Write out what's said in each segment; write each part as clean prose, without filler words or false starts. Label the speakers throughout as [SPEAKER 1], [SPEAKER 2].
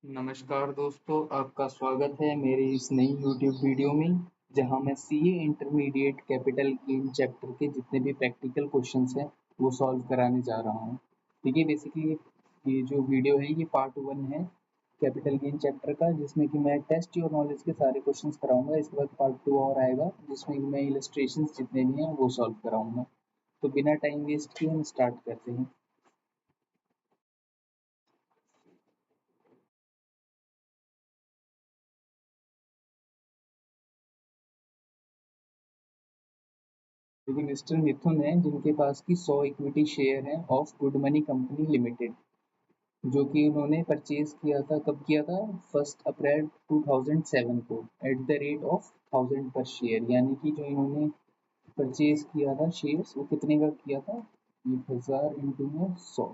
[SPEAKER 1] नमस्कार दोस्तों, आपका स्वागत है मेरी इस नई यूट्यूब वीडियो में, जहां मैं CA intermediate capital gain chapter के जितने भी प्रैक्टिकल क्वेश्चंस हैं, वो सॉल्व कराने जा रहा हूं। देखिए बेसिकली ये जो वीडियो है ये पार्ट 1 है कैपिटल गेन चैप्टर का, जिसमें कि मैं टेस्ट योर नॉलेज के सारे क्वेश्चंस कराऊंगा। इसके बाद पार्ट 2 और आएगा जिसमें कि मैं इलस्ट्रेशंस जितने भी हैं वो सॉल्व कराऊंगा। तो बिना टाइम वेस्ट किए हम स्टार्ट करते हैं। क्योंकि मिस्टर मिथुन है जिनके पास की 100 इक्विटी शेयर हैं of good money company limited, जो कि उन्होंने परचेज किया था। कब किया था? 1 अप्रैल 2007 को एट द रेट ऑफ 1000 पर शेयर। यानी कि जो इन्होंने परचेज किया था शेयर्स, वो कितने का किया था? 1000 इंटू में 100,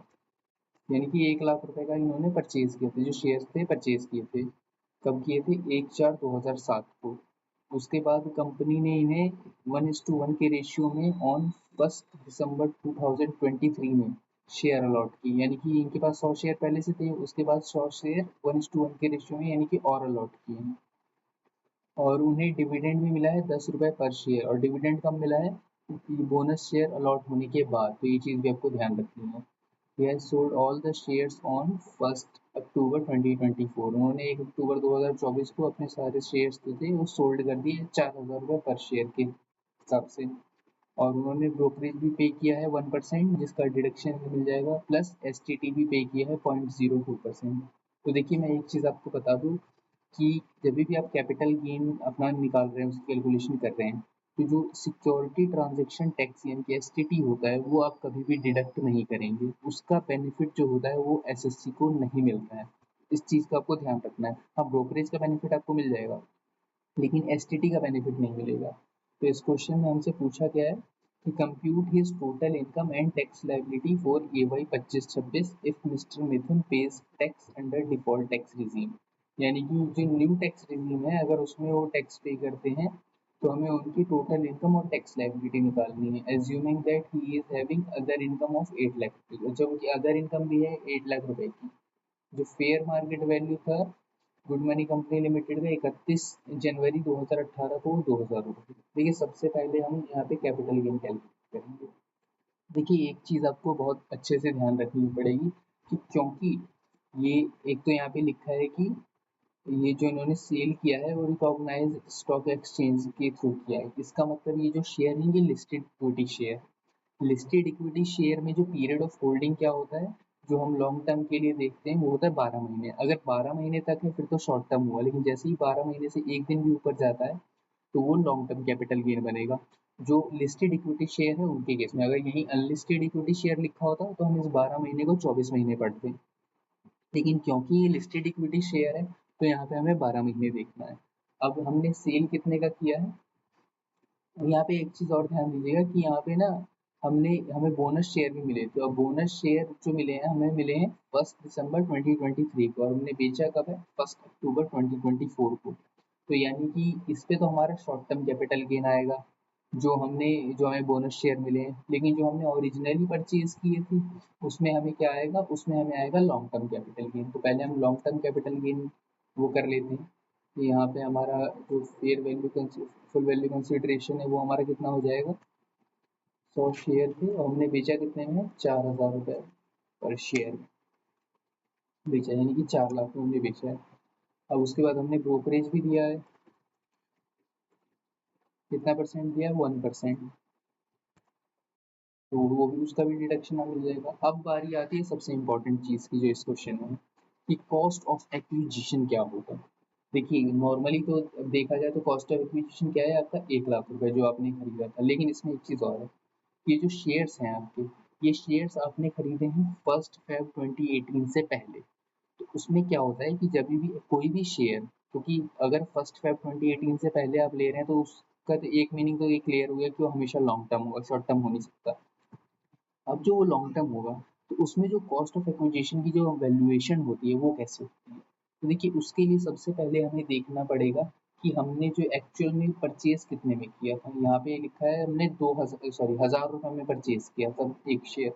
[SPEAKER 1] यानी कि 1 लाख रुपए का इन्होंने परचेज किए थे, जो शेयर्स थे परचेज किए थे। कब किए थे? 1/4/2007 को। उसके बाद कंपनी ने इन्हें 1:1 के रेशियो में ऑन 1 दिसंबर 2023 में शेयर अलॉट की। यानी कि इनके पास 100 शेयर पहले से थे, उसके बाद 100 शेयर 1:1 के रेशियो में यानी कि और अलॉट किए हैं। और उन्हें डिविडेंड भी मिला है 10 रुपए पर शेयर। और डिविडेंड कब मिला है? बोनस शेयर अलॉट होने के बाद। तो ये चीज़ भी आपको ध्यान रखनी है। He has sold all the shares on 1 अक्टूबर 2024। उन्होंने 1 अक्टूबर 2024 को अपने सारे शेयर्स जो थे वो सोल्ड कर दिए 4000 रुपये पर शेयर के हिसाब से। और उन्होंने ब्रोकरेज भी पे किया है 1%, जिसका डिडक्शन मिल जाएगा, प्लस एसटीटी भी पे किया है 0.02%। तो देखिए मैं एक चीज़ आपको बता दूं कि जब भी आप कैपिटल गेन अपना निकाल रहे हैं, उसकी कैलकुलेशन कर रहे हैं, तो जो सिक्योरिटी ट्रांजैक्शन टैक्स यानी कि एसटीटी होता है, वो आप कभी भी डिडक्ट नहीं करेंगे। उसका बेनिफिट जो होता है वो एसएससी को नहीं मिलता है। इस चीज़ का आपको ध्यान रखना है। हाँ, ब्रोकरेज का बेनिफिट आपको मिल जाएगा, लेकिन एसटीटी का बेनिफिट नहीं मिलेगा। तो इस क्वेश्चन में हमसे पूछा गया है कि compute his total income and tax liability for AY 25-26 if mister Mithun pays tax under default tax regime. यानी कि जो न्यू टैक्स रिजीम है, अगर उसमें वो टैक्स पे करते हैं, तो हमें उनकी टोटल इनकम और टैक्स लायबिलिटी निकालनी है, assuming that he is having other income of 8 lakh रुपए। जब उनकी अदर इनकम भी है 8 लाख रुपए की। जो फेयर मार्केट वैल्यू था गुड मनी कंपनी लिमिटेड का 31 जनवरी 2018 को 2000 रुपये। देखिए सबसे पहले हम यहाँ पे कैपिटल गेन कैलकुलेट करेंगे। देखिए एक चीज़ आपको बहुत अच्छे से ध्यान रखनी पड़ेगी कि क्योंकि ये एक तो यहाँ पे लिखा है कि ये जो इन्होंने सेल किया है वो रिकॉग्नाइज स्टॉक एक्सचेंज के थ्रू किया है। इसका मतलब ये जो शेयर है ये listed equity share. Listed equity share में जो पीरियड ऑफ होल्डिंग क्या होता है, जो हम लॉन्ग टर्म के लिए देखते हैं, वो होता है 12 महीने। अगर 12 महीने तक है फिर तो शॉर्ट टर्म हुआ, लेकिन जैसे ही 12 महीने से एक दिन भी ऊपर जाता है तो वो लॉन्ग टर्म कैपिटल गेन बनेगा। जो लिस्टेड इक्विटी शेयर है उनके केस में, अगर यही अनलिस्टेड इक्विटी शेयर लिखा होता तो हम इस 12 महीने को 24 महीने पढ़ते। लेकिन क्योंकि ये लिस्टेड इक्विटी शेयर है तो यहाँ पे हमें 12 महीने देखना है। अब हमने सेल कितने का किया है, यहाँ पे एक चीज़ और ध्यान दीजिएगा कि यहाँ पे ना हमें बोनस शेयर भी मिले थे, और बोनस शेयर जो मिले हैं हमें मिले हैं 1 दिसंबर 2023 को, और हमने बेचा कब है? 1 अक्टूबर 2024 को। तो यानी कि इस पे तो हमारा शॉर्ट टर्म कैपिटल गेन आएगा, जो हमें बोनस शेयर मिले हैं। लेकिन जो हमने ओरिजिनली परचेज किए थे उसमें हमें क्या आएगा? उसमें हमें आएगा लॉन्ग टर्म कैपिटल गेन। तो पहले हम लॉन्ग टर्म कैपिटल गेन वो कर लेते हैं। तो यहाँ पे हमारा जो fair value full value consideration है वो हमारा कितना हो जाएगा? 100 शेयर थे और हमने बेचा कितने में? 4000 रुपये पर शेयर बेचा, यानी कि 4 लाख में हमने बेचा है। अब उसके बाद हमने ब्रोकरेज भी दिया है। कितना परसेंट दिया है? 1%। तो वो भी, उसका भी डिडक्शन हमें मिल जाएगा। अब बारी आती है सबसे इम्पोर्टेंट चीज़ की जो इस क्वेश्चन में, कि कॉस्ट ऑफ एक्विजिशन क्या होगा। देखिए नॉर्मली तो देखा जाए तो कॉस्ट ऑफ एक्विजिशन क्या है आपका? 1 लाख रुपए जो आपने खरीदा था। लेकिन इसमें एक चीज़ और है, ये जो शेयर्स हैं आपके, ये शेयर्स आपने खरीदे हैं 1 फेब 2018 से पहले। तो उसमें क्या होता है कि जब भी कोई भी शेयर, क्योंकि अगर 1 फेब 2018 से पहले आप ले रहे हैं तो उसका तो एक मीनिंग तो ये क्लियर हो गया कि वो हमेशा लॉन्ग टर्म होगा, शॉर्ट टर्म हो नहीं सकता। अब जो वो लॉन्ग टर्म होगा तो उसमें जो कॉस्ट ऑफ एक्विजिशन की जो वैल्यूएशन होती है वो कैसे होती है? तो देखिए उसके लिए सबसे पहले हमें देखना पड़ेगा कि हमने जो एक्चुअल में परचेज कितने में किया था। यहाँ पे लिखा है हमने 2000 सॉरी 1000 रुपये में परचेज किया था एक शेयर।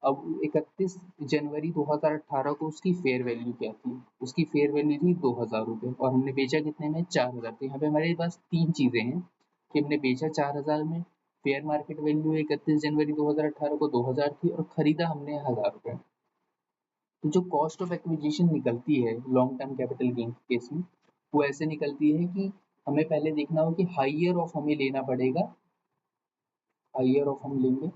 [SPEAKER 1] अब 31 जनवरी 2018 को उसकी फेयर वैल्यू क्या थी? उसकी फेयर वैल्यू थी 2000 रुपये और हमने बेचा कितने में? 4000। तो यहाँ पे हमारे पास तीन चीजें हैं कि हमने बेचा 4000 में, फेयर मार्केट वैल्यू 31 जनवरी 2018 को 2000 थी और खरीदा हमने 1000 रुपये। तो जो कॉस्ट ऑफ एक्विजिशन निकलती है long term capital gain case में, वो ऐसे निकलती है कि हमें पहले देखना हो कि हाइयर ऑफ हमें लेना पड़ेगा, हाइयर ऑफ हम लेंगे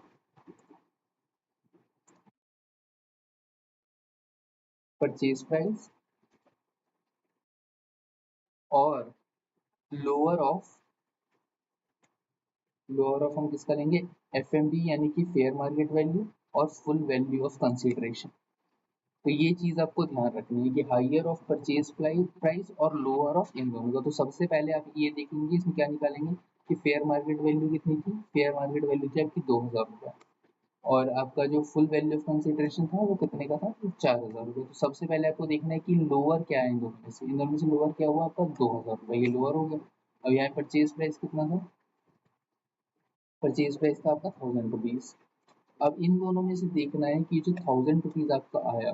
[SPEAKER 1] परचेज प्राइस और लोअर ऑफ, लोअर ऑफ हम किसका लेंगे? एफएमवी यानी कि फेयर मार्केट वैल्यू और फुल वैल्यू ऑफ कंसीडरेशन। तो ये चीज आपको ध्यान रखनी है कि हाइयर ऑफ परचेज प्राइस और लोअर ऑफ इन दोनों का। तो सबसे पहले आप ये देखेंगे इसमें क्या निकालेंगे कि फेयर मार्केट वैल्यू कितनी थी? फेयर मार्केट वैल्यू थी आपकी 2000 रुपये और आपका जो फुल वैल्यू ऑफ कंसीडरेशन था वो कितने का था? तो 4000 रुपये। तो सबसे पहले आपको देखना है कि लोअर क्या है इन दोनों में से। इन दोनों में से लोअर क्या हुआ आपका? 2000 रुपये, ये लोअर हो गया। अब यहाँ परचेज प्राइस कितना था? परचेज प्राइस था आपका 1000 रुपीज। अब इन दोनों में से देखना है कि जो 1000 रुपीज आपका आया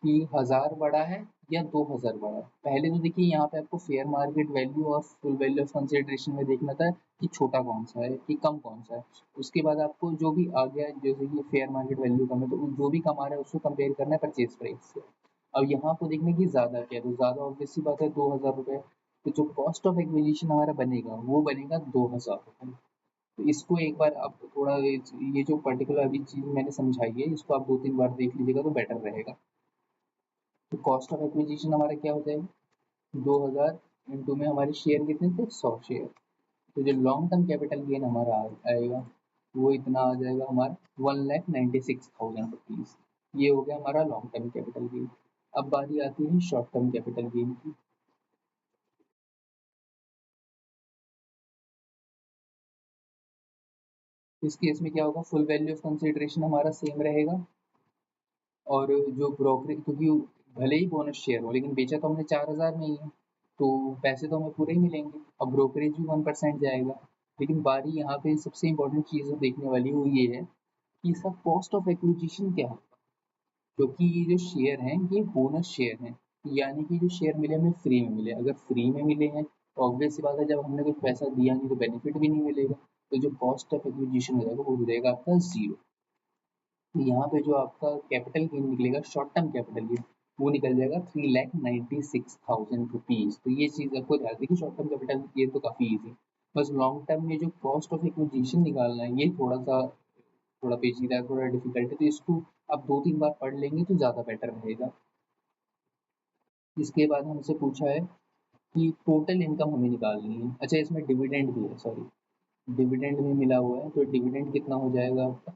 [SPEAKER 1] कि 1000 बड़ा है या 2000 बड़ा है। पहले तो देखिए यहाँ पे आपको फेयर मार्केट वैल्यू और फुल वैल्यू ऑफ कंसिडरेशन में देखना था कि छोटा कौन सा है कि कम कौन सा है। उसके बाद आपको जो भी आ गया जैसे कि फेयर मार्केट वैल्यू कम है तो जो भी कम आ रहा है उसको कंपेयर करना है परचेज प्राइस से। अब यहाँ आपको देखना है कि ज़्यादा क्या है, तो ज़्यादा ऑब्वियस सी बात है 2000 रुपये। तो जो कॉस्ट ऑफ एक्विजिशन हमारा बनेगा वो बनेगा 2000 रुपये। तो इसको एक बार आप थोड़ा ये जो पर्टिकुलर अभी चीज़ मैंने समझाई है इसको आप 2-3 बार देख लीजिएगा तो बेटर रहेगा। तो कॉस्ट ऑफ एक्विजिशन हमारा क्या हो जाएगा? 2000 इंटू में हमारे शेयर कितने थे? 100 शेयर। तो जो लॉन्ग टर्म कैपिटल गेन हमारा आएगा वो इतना आ जाएगा हमारा 1,96,000 रुपीज़। ये हो गया हमारा लॉन्ग टर्म कैपिटल गेन। अब बारी आती है शॉर्ट टर्म कैपिटल गेन की। इस केस में क्या होगा? फुल वैल्यू ऑफ कंसिडरेशन हमारा सेम रहेगा और जो ब्रोकरेज, क्योंकि भले ही बोनस शेयर हो लेकिन बेचा तो हमने 4000 में ही है तो पैसे तो हमें पूरे ही मिलेंगे। अब ब्रोकरेज भी 1% जाएगा। लेकिन बारी यहाँ पे सबसे इंपॉर्टेंट चीज़ देखने वाली वो ये है कि इसका कॉस्ट ऑफ एक्विजिशन क्या है, क्योंकि ये जो शेयर हैं ये बोनस शेयर हैं, यानी कि जो शेयर मिले हमें फ्री में मिले। अगर फ्री में मिले हैं तो ऑब्वियस सी बात है जब हमने कुछ पैसा दिया नहीं तो बेनिफिट भी नहीं मिलेगा। तो जो कॉस्ट ऑफ एक्विजिशन हो जाएगा वो हो जाएगा आपका जीरो। तो यहाँ पे जो आपका कैपिटल गेन निकलेगा शॉर्ट टर्म कैपिटल गेन वो निकल जाएगा 3,96,000 रुपीज़। तो ये चीज़ आपको ध्यान रखिए, शॉर्ट टर्म कैपिटल गेन तो काफ़ी ईजी। बस लॉन्ग टर्म में जो कॉस्ट ऑफ एक्विजिशन निकालना है ये थोड़ा पेचीदा है, थोड़ा डिफिकल्ट है। तो इसको आप 2-3 बार पढ़ लेंगे तो ज़्यादा बेटर रहेगा। इसके बाद हमसे पूछा है कि टोटल इनकम हमें निकालनी है। अच्छा इसमें डिविडेंड भी है, सॉरी डिविडेंड भी मिला हुआ है। तो डिविडेंड कितना हो जाएगा आपका?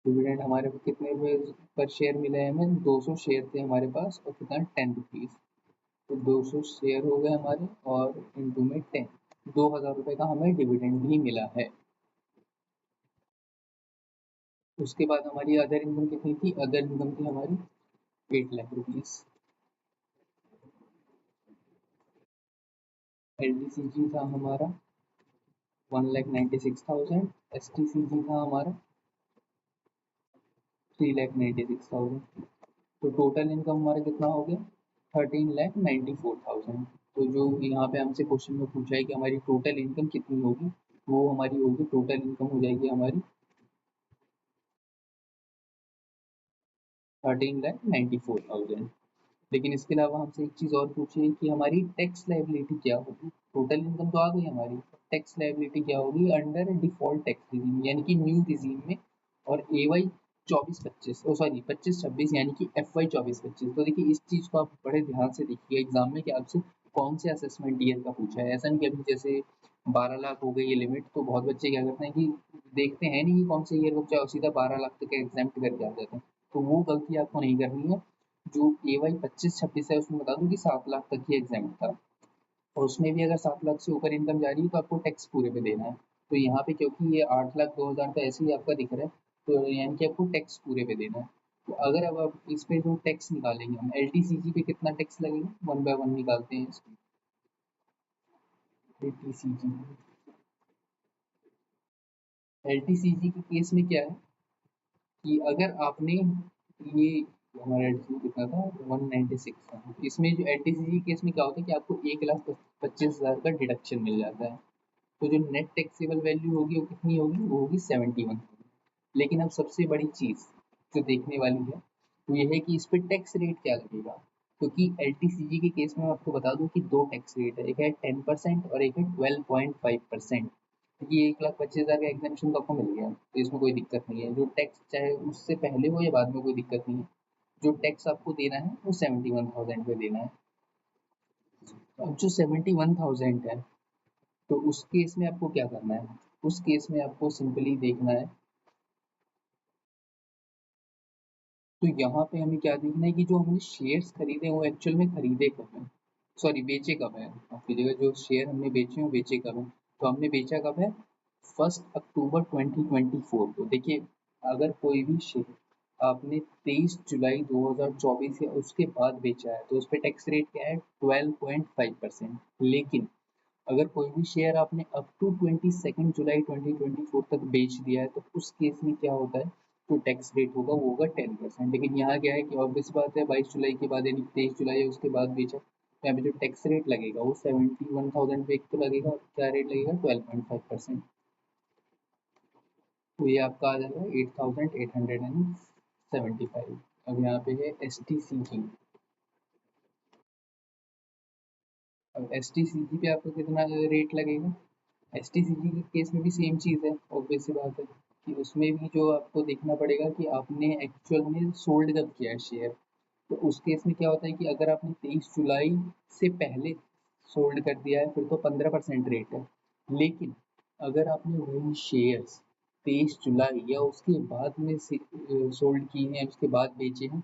[SPEAKER 1] डिविडेंड हमारे को कितने रुपए पर शेयर मिले हैं? हमें 200 शेयर थे हमारे पास और कितना? 10 रुपीज़। तो 200 शेयर हो गए हमारे और इंटू में 10, 2000 रुपये का हमें डिविडेंड भी मिला है। उसके बाद हमारी अदर इनकम कितनी थी? अदर इनकम थी हमारी 8 लाख रुपीज़। LTCG था हमारा 1,96,000, STCG था हमारा 3,96,000। तो टोटल इनकम हमारा कितना हो गया? 13,94,000। तो जो यहाँ पे हमसे क्वेश्चन में पूछा है कि हमारी टोटल इनकम कितनी होगी, वो हमारी होगी, टोटल इनकम हो जाएगी हमारी 13,94,000। लेकिन इसके अलावा हमसे एक चीज़ और पूछी है कि हमारी टैक्स लायबिलिटी क्या होगी। टोटल इनकम तो आ गई हमारी, टैक्स लायबिलिटी क्या होगी अंडर डिफॉल्ट टैक्स रिजीम यानी कि न्यू रिजीम में। और AY 24-25 सॉरी 25-26 यानी कि FY 24-25। तो देखिए इस चीज़ को आप बड़े ध्यान से देखिए एग्जाम में कि आपसे कौन से असेसमेंट ईयर का पूछा है। ऐसा नहीं कि अभी जैसे 12 लाख हो गई ये लिमिट तो बहुत बच्चे क्या करते हैं कि देखते हैं नहीं कि कौन से ईयर का पूछा और सीधा 12 लाख तक एग्जाम्प्ट करके आ जाते हैं। तो वो गलती आपको नहीं करनी है। जो AY 25-26 है उसमें बता दूं कि 7 लाख तक ही एग्जाम था और उसमें भी अगर 7 लाख से ऊपर इनकम जा रही है तो आपको टैक्स पूरे पे देना है। तो यहाँ पे क्योंकि ये 8,02,000 तो ऐसे ही आपका दिख रहा है तो यानी कि आपको टैक्स पूरे पे देना है। तो अगर अब आप इस पे जो टैक्स निकालेंगे हम LTCG पे कितना टैक्स लगेगा, वन बाय वन निकालते हैं इसको। LTCG एलटीसीजी के केस में क्या है कि अगर आपने ये हमारा एलटीसीजी कितना था 196 था, इसमें जो एलटीसीजी केस में क्या होता है कि आपको 1,25,000 का डिडक्शन मिल जाता है। तो जो नेट टैक्सेबल वैल्यू होगी वो कितनी होगी, वो होगी 71। लेकिन अब सबसे बड़ी चीज़ जो देखने वाली है वो ये है कि इस पे टैक्स रेट क्या लगेगा, क्योंकि एलटीसीजी के केस में मैं आपको बता दूं कि दो टैक्स रेट है, एक है 10% और एक है 12.5%। ये 1,25,000 का एग्जामेशन तो आपको मिल गया, तो इसमें कोई दिक्कत नहीं है। जो टैक्स चाहे उससे पहले हो या बाद में कोई दिक्कत नहीं है, जो टैक्स आपको देना है वो 71,000 पे देना है। अब जो 71,000 है, तो उस केस में आपको क्या करना है, उस केस में आपको सिंपली देखना है। तो यहाँ पे हमें क्या देखना है कि जो हमने शेयर्स खरीदे वो एक्चुअल में खरीदे कब है, सॉरी बेचे कब है, आपकी जगह जो शेयर हमने बेचे हैं वो बेचे कब है। तो हमने बेचा कब है, 1 अक्टूबर 2024 को। देखिए, अगर कोई भी शेयर आपने 23 जुलाई 2024 या उसके बाद बेचा है तो उस पर टैक्स रेट क्या है, 12.5%। लेकिन अगर कोई भी शेयर आपने अप टू 22 जुलाई 2024 तक बेच दिया है तो उस केस में क्या होता है, जो टैक्स रेट होगा वो होगा 10%। लेकिन यहाँ क्या है कि ऑब्वियस बात है, 22 जुलाई के बाद यानी 23 जुलाई है उसके बाद बेचा, तो यहाँ पे जो टैक्स रेट लगेगा वो 71,000 पे एक तो लगेगा, और क्या रेट लगेगा, 12.5%। तो ये आपका आ जाएगा 8,875। अब यहाँ पे है एस टी सी जी। अब एस टी सी जी पे आपको कितना रेट लगेगा, एसटीसीजी के केस में भी सेम चीज़ है, ऑब्वियस सी बात है कि उसमें भी जो आपको देखना पड़ेगा कि आपने एक्चुअल में सोल्ड कब किया है शेयर। तो उस केस में क्या होता है कि अगर आपने 23 जुलाई से पहले सोल्ड कर दिया है फिर तो 15% रेट है। लेकिन अगर आपने वही शेयर्स 23 जुलाई या उसके बाद में सोल्ड किए हैं, उसके बाद बेचे हैं,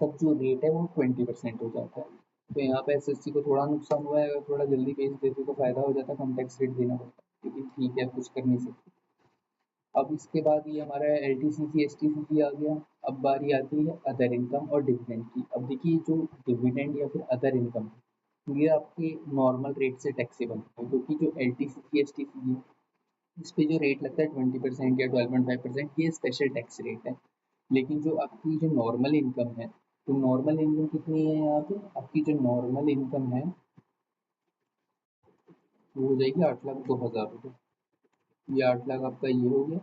[SPEAKER 1] तब जो रेट है वो 20% हो जाता है। तो यहाँ पे एसएससी को थोड़ा नुकसान हुआ है, अगर थोड़ा जल्दी बेच देते तो फायदा हो जाता, कम टैक्स रेट देना पड़ता, लेकिन ठीक है, कुछ कर नहीं सकते। अब इसके बाद ये हमारा L T C G S T C G आ गया। अब बारी आती है अदर इनकम और डिविडेंड की। अब देखिए, जो डिविडेंड या फिर अदर इनकम ये आपके नॉर्मल रेट से टैक्सेबल है, क्योंकि जो L T C G S T C G इस पे जो रेट लगता है 20% या 12.5%, ये स्पेशल टैक्स रेट है। लेकिन जो आपकी जो नॉर्मल इनकम है, तो नॉर्मल इनकम कितनी है यहाँ पे, आपकी जो नॉर्मल इनकम है वो हो जाएगी 8,02,000 रुपये। ये 8 लाख आपका ये हो गया,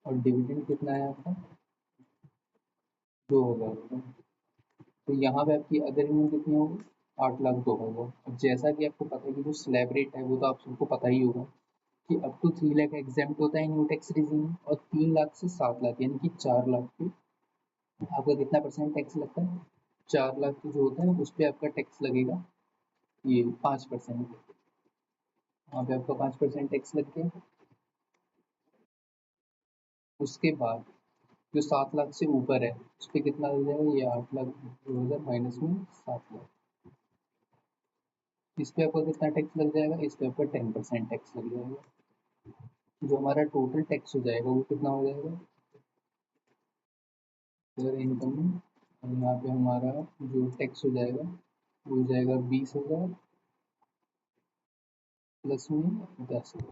[SPEAKER 1] और डिविडेंड कितना है आपका, 2,000 रुपये। तो यहाँ पे आपकी अदर इनकम कितनी होगी, 8,02,000। अब जैसा कि आपको पता है कि जो स्लैब रेट है वो तो आप सबको पता ही होगा कि अप टू 3 लाख एग्जाम्प्ट होता है न्यू टैक्स रिजीम में, और 3 लाख से 7 लाख यानी कि 4 लाख पे आपका कितना परसेंट टैक्स लगता है, 4 लाख की जो होता है उस पर आपका टैक्स लगेगा ये 5%। वहाँ पे आपका 5% टैक्स लग गया। उसके बाद जो 7 लाख से ऊपर है उस पर कितना लग जाएगा, ये 8,02,000 माइनस में 7 लाख, इस पे आपका कितना टैक्स लग जाएगा, इस पे आपका 10% टैक्स लग जाएगा। जो हमारा टोटल टैक्स हो जाएगा वो कितना हो जाएगा, अगर इनकम में, और यहाँ पे हमारा जो टैक्स हो जाएगा वो हो जाएगा 20,000 प्लस में 10,000।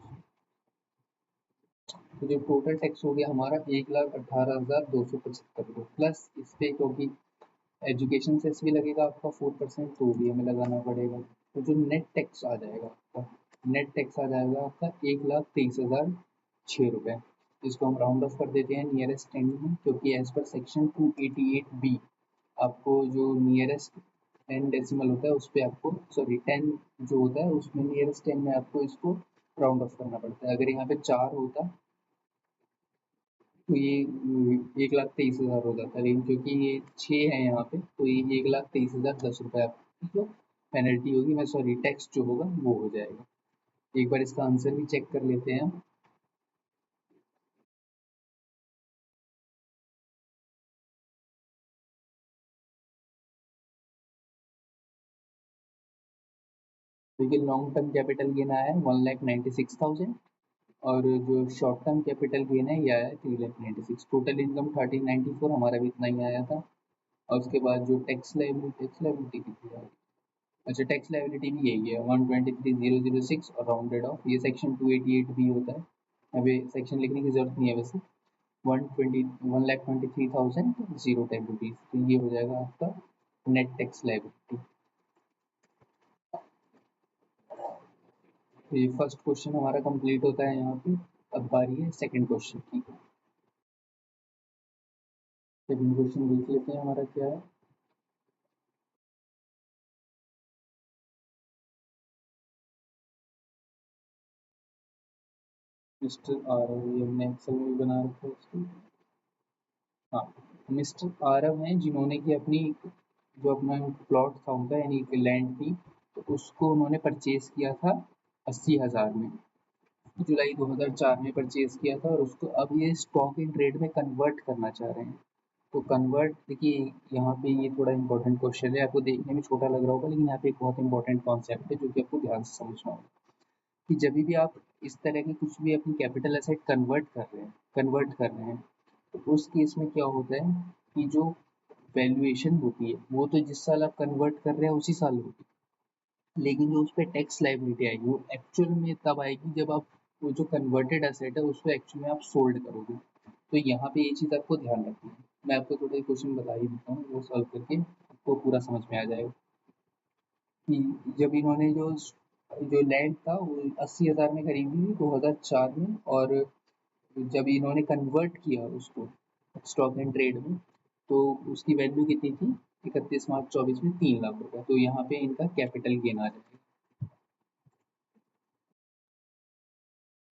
[SPEAKER 1] तो जो टोटल टैक्स हो गया हमारा 1,18,275 प्लस इस पे, क्योंकि एजुकेशन सेस भी लगेगा आपका 4%, तो भी हमें लगाना पड़ेगा। तो जो नेट टैक्स आ जाएगा आपका, नेट टैक्स आ जाएगा आपका 1,23,006 रुपये। इसको हम राउंड ऑफ कर देते हैं नियरेस्ट टेन में, क्योंकि एज पर सेक्शन 288B आपको जो नियरेस्ट 10 डेसिमल होता है उस पर आपको, सॉरी 10 जो होता है उसमें नियरेस्ट 10 में आपको इसको राउंड ऑफ करना पड़ता है। अगर यहाँ पे 4 होता तो ये 1,23,000 हो जाता है, लेकिन क्योंकि ये 6 है यहाँ पे तो ये 1,23,010 रुपये आपकी जो पेनल्टी होगी, मैं सॉरी टैक्स जो होगा वो हो जाएगा। एक बार इसका आंसर भी चेक कर लेते हैं। देखिए, लॉन्ग टर्म कैपिटल गेन आया है 1,96,000, और जो शॉर्ट टर्म कैपिटल गेन है ये आया है 3,96,000। टोटल इनकम 1,394, हमारा भी इतना ही आया था। और उसके बाद जो टैक्स लाइबिलिटी कितनी है, अच्छा टैक्स लाइबिलिटी भी यही है 123,006 और राउंडेड ऑफ, ये सेक्शन 288 भी होता है। अभी सेक्शन लिखने की जरूरत नहीं है वैसे। 1,23,010 रुपीज़, तो ये हो जाएगा आपका नेट टैक्स लायबिलिटी। तो ये फर्स्ट क्वेश्चन हमारा कंप्लीट होता है यहाँ पे। अब बारी है सेकंड क्वेश्चन की। सेकंड क्वेश्चन देख लेते हैं हमारा क्या है। मिस्टर आरव, ये हमने एक्सेल में भी बना रखा है इसको। हाँ, मिस्टर आरव हैं जिन्होंने कि अपनी जो अपना प्लॉट था उनका यानी कि लैंड थी, तो उसको उन्होंने परचेज किया था 80,000 में। जुलाई 2004 में परचेज किया था और उसको अब ये स्टॉक इन ट्रेड में कन्वर्ट करना चाह रहे हैं। तो कन्वर्ट देखिए, यहाँ पे ये थोड़ा इंपॉर्टेंट क्वेश्चन है, आपको देखने में छोटा लग रहा होगा लेकिन यहाँ पे एक बहुत इंपॉर्टेंट कॉन्सेप्ट है जो कि आपको ध्यान से समझना होगा। कि जब भी आप इस तरह की कुछ भी अपनी कैपिटल एसेट कन्वर्ट कर रहे हैं, तो उस केस में क्या होता है कि जो वैल्यूएशन होती है वो तो जिस साल आप कन्वर्ट कर रहे हैं उसी साल होगी, लेकिन जो उस पर टैक्स लायबिलिटी आएगी वो एक्चुअल में तब आएगी जब आप वो जो कन्वर्टेड एसेट है उसको एक्चुअल में आप सोल्ड करोगे। तो यहाँ पे ये चीज़ आपको ध्यान रखनी है। मैं आपको थोड़ा क्वेश्चन बता ही देता हूँ, वो सॉल्व करके आपको पूरा समझ में आ जाएगा कि जब इन्होंने जो जो लैंड था वो 80,000 में खरीदी थी 2004 में, और जब इन्होंने कन्वर्ट किया उसको स्टॉक एंड ट्रेड में, तो उसकी वैल्यू कितनी थी 31 मार्च 2024 में 3 लाख रुपए। तो यहाँ पे इनका कैपिटल गेन आ जाएगा।